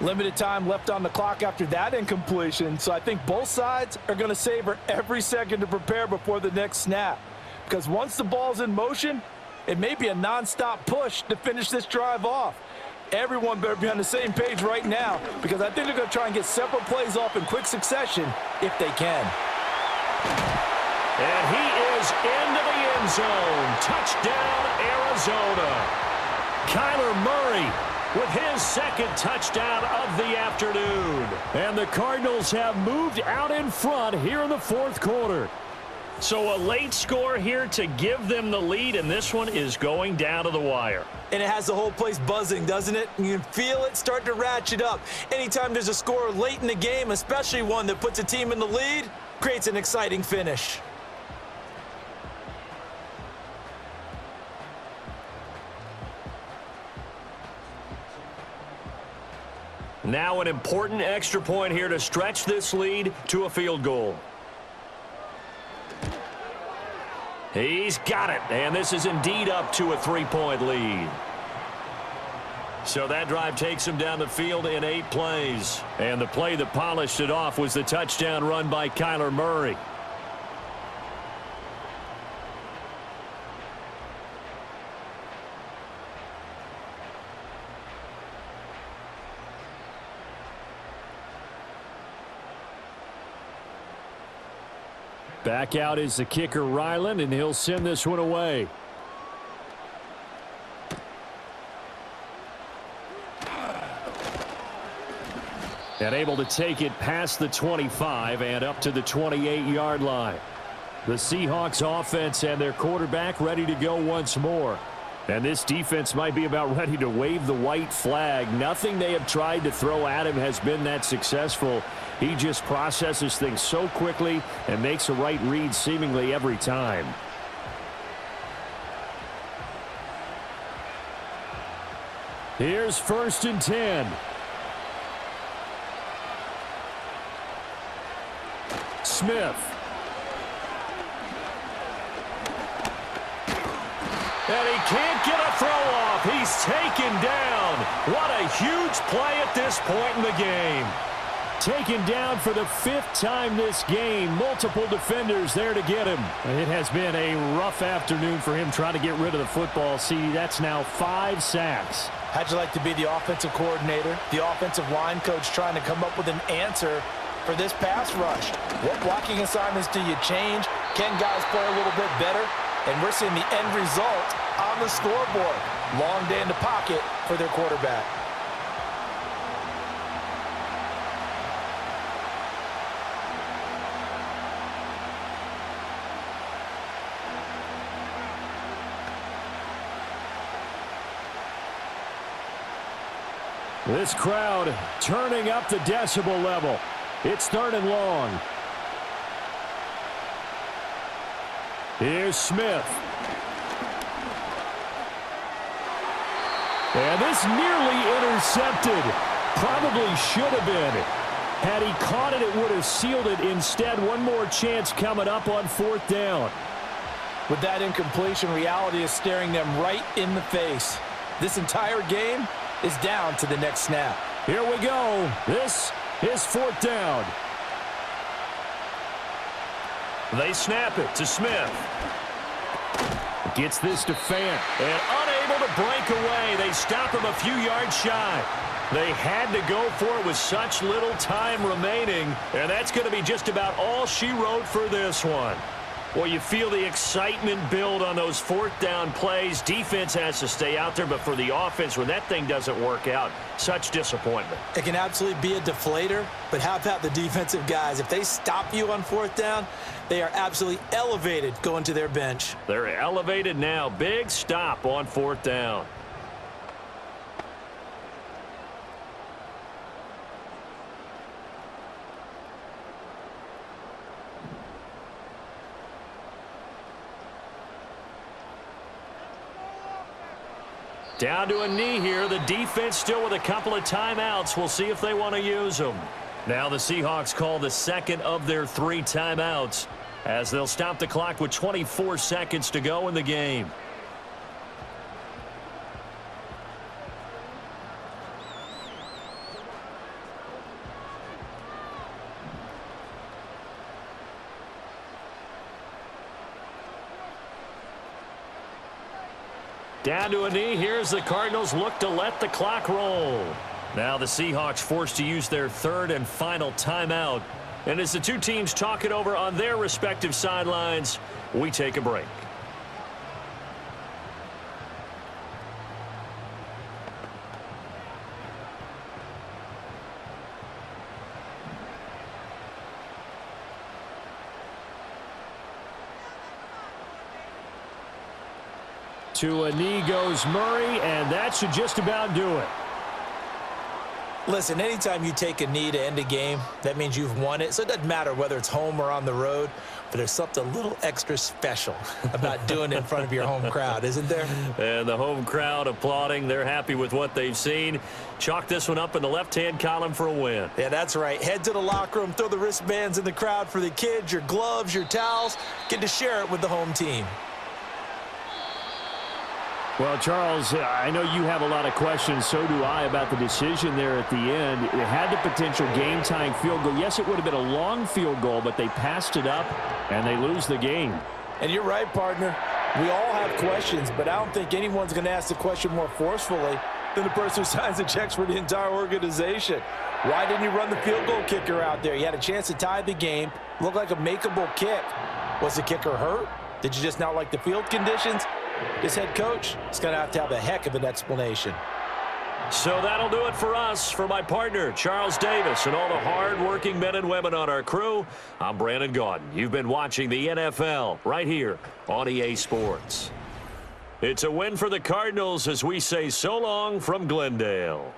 Limited time left on the clock after that incompletion, so I think both sides are going to savor every second to prepare before the next snap. Because once the ball's in motion, it may be a nonstop push to finish this drive off. Everyone better be on the same page right now, because I think they're going to try and get several plays off in quick succession if they can.
And he is into the end zone. Touchdown, Arizona. Kyler Murray with his second touchdown of the afternoon. And the Cardinals have moved out in front here in the fourth quarter. So a late score here to give them the lead, and this one is going down to the wire.
And it has the whole place buzzing, doesn't it? You can feel it start to ratchet up. Anytime there's a score late in the game, especially one that puts a team in the lead, creates an exciting finish.
Now an important extra point here to stretch this lead to a field goal. He's got it, and this is indeed up to a 3-point lead. So that drive takes him down the field in 8 plays. And the play that polished it off was the touchdown run by Kyler Murray. Back out is the kicker, Ryland, and he'll send this one away. And able to take it past the 25 and up to the 28-yard line. The Seahawks offense and their quarterback ready to go once more. And this defense might be about ready to wave the white flag. Nothing they have tried to throw at him has been that successful. He just processes things so quickly and makes a right read seemingly every time. Here's 1st and 10. Smith. And he can't get a throw off. He's taken down. What a huge play at this point in the game. Taken down for the 5th time this game. Multiple defenders there to get him. It has been a rough afternoon for him trying to get rid of the football. See, that's now 5 sacks.
How'd you like to be the offensive coordinator, the offensive line coach trying to come up with an answer for this pass rush? What blocking assignments do you change? Can guys play a little bit better? And we're seeing the end result on the scoreboard. Long day in the pocket for their quarterback.
This crowd turning up the decibel level. It's 3rd and long. Here's Smith. And this nearly intercepted. Probably should have been. Had he caught it, it would have sealed it. Instead, one more chance coming up on 4th down.
With that incompletion, reality is staring them right in the face. This entire game is down to the next snap.
Here we go. This is 4th down. They snap it to Smith. Gets this to Fant. And unable to break away. They stop him a few yards shy. They had to go for it with such little time remaining. And that's going to be just about all she wrote for this one. Well, you feel the excitement build on those 4th down plays. Defense has to stay out there, but for the offense, when that thing doesn't work out, such disappointment.
It can absolutely be a deflator, but how about the defensive guys? If they stop you on 4th down, they are absolutely elevated going to their bench.
They're elevated now. Big stop on 4th down. Down to a knee here. The defense still with a couple of timeouts. We'll see if they want to use them. Now the Seahawks call the 2nd of their 3 timeouts as they'll stop the clock with 24 seconds to go in the game. Down to a knee. Here's the Cardinals look to let the clock roll. Now the Seahawks forced to use their 3rd and final timeout. And as the two teams talk it over on their respective sidelines, we take a break. To a knee goes Murray, and that should just about do it.
Listen, anytime you take a knee to end a game, that means you've won it. So it doesn't matter whether it's home or on the road, but there's something a little extra special about doing it in front of your home crowd, isn't there?
And the home crowd applauding. They're happy with what they've seen. Chalk this one up in the left-hand column for a win.
Yeah, that's right. Head to the locker room, throw the wristbands in the crowd for the kids, your gloves, your towels. Get to share it with the home team.
Well, Charles, I know you have a lot of questions. So do I about the decision there at the end. It had the potential game-tying field goal. Yes, it would have been a long field goal, but they passed it up, and they lose the game.
And you're right, partner. We all have questions, but I don't think anyone's going to ask the question more forcefully than the person who signs the checks for the entire organization. Why didn't you run the field goal kicker out there? You had a chance to tie the game. Looked like a makeable kick. Was the kicker hurt? Did you just not like the field conditions? This head coach is going to have a heck of an explanation.
So that'll do it for us. For my partner, Charles Davis, and all the hard-working men and women on our crew, I'm Brandon Gaudin. You've been watching the NFL right here on EA Sports. It's a win for the Cardinals as we say so long from Glendale.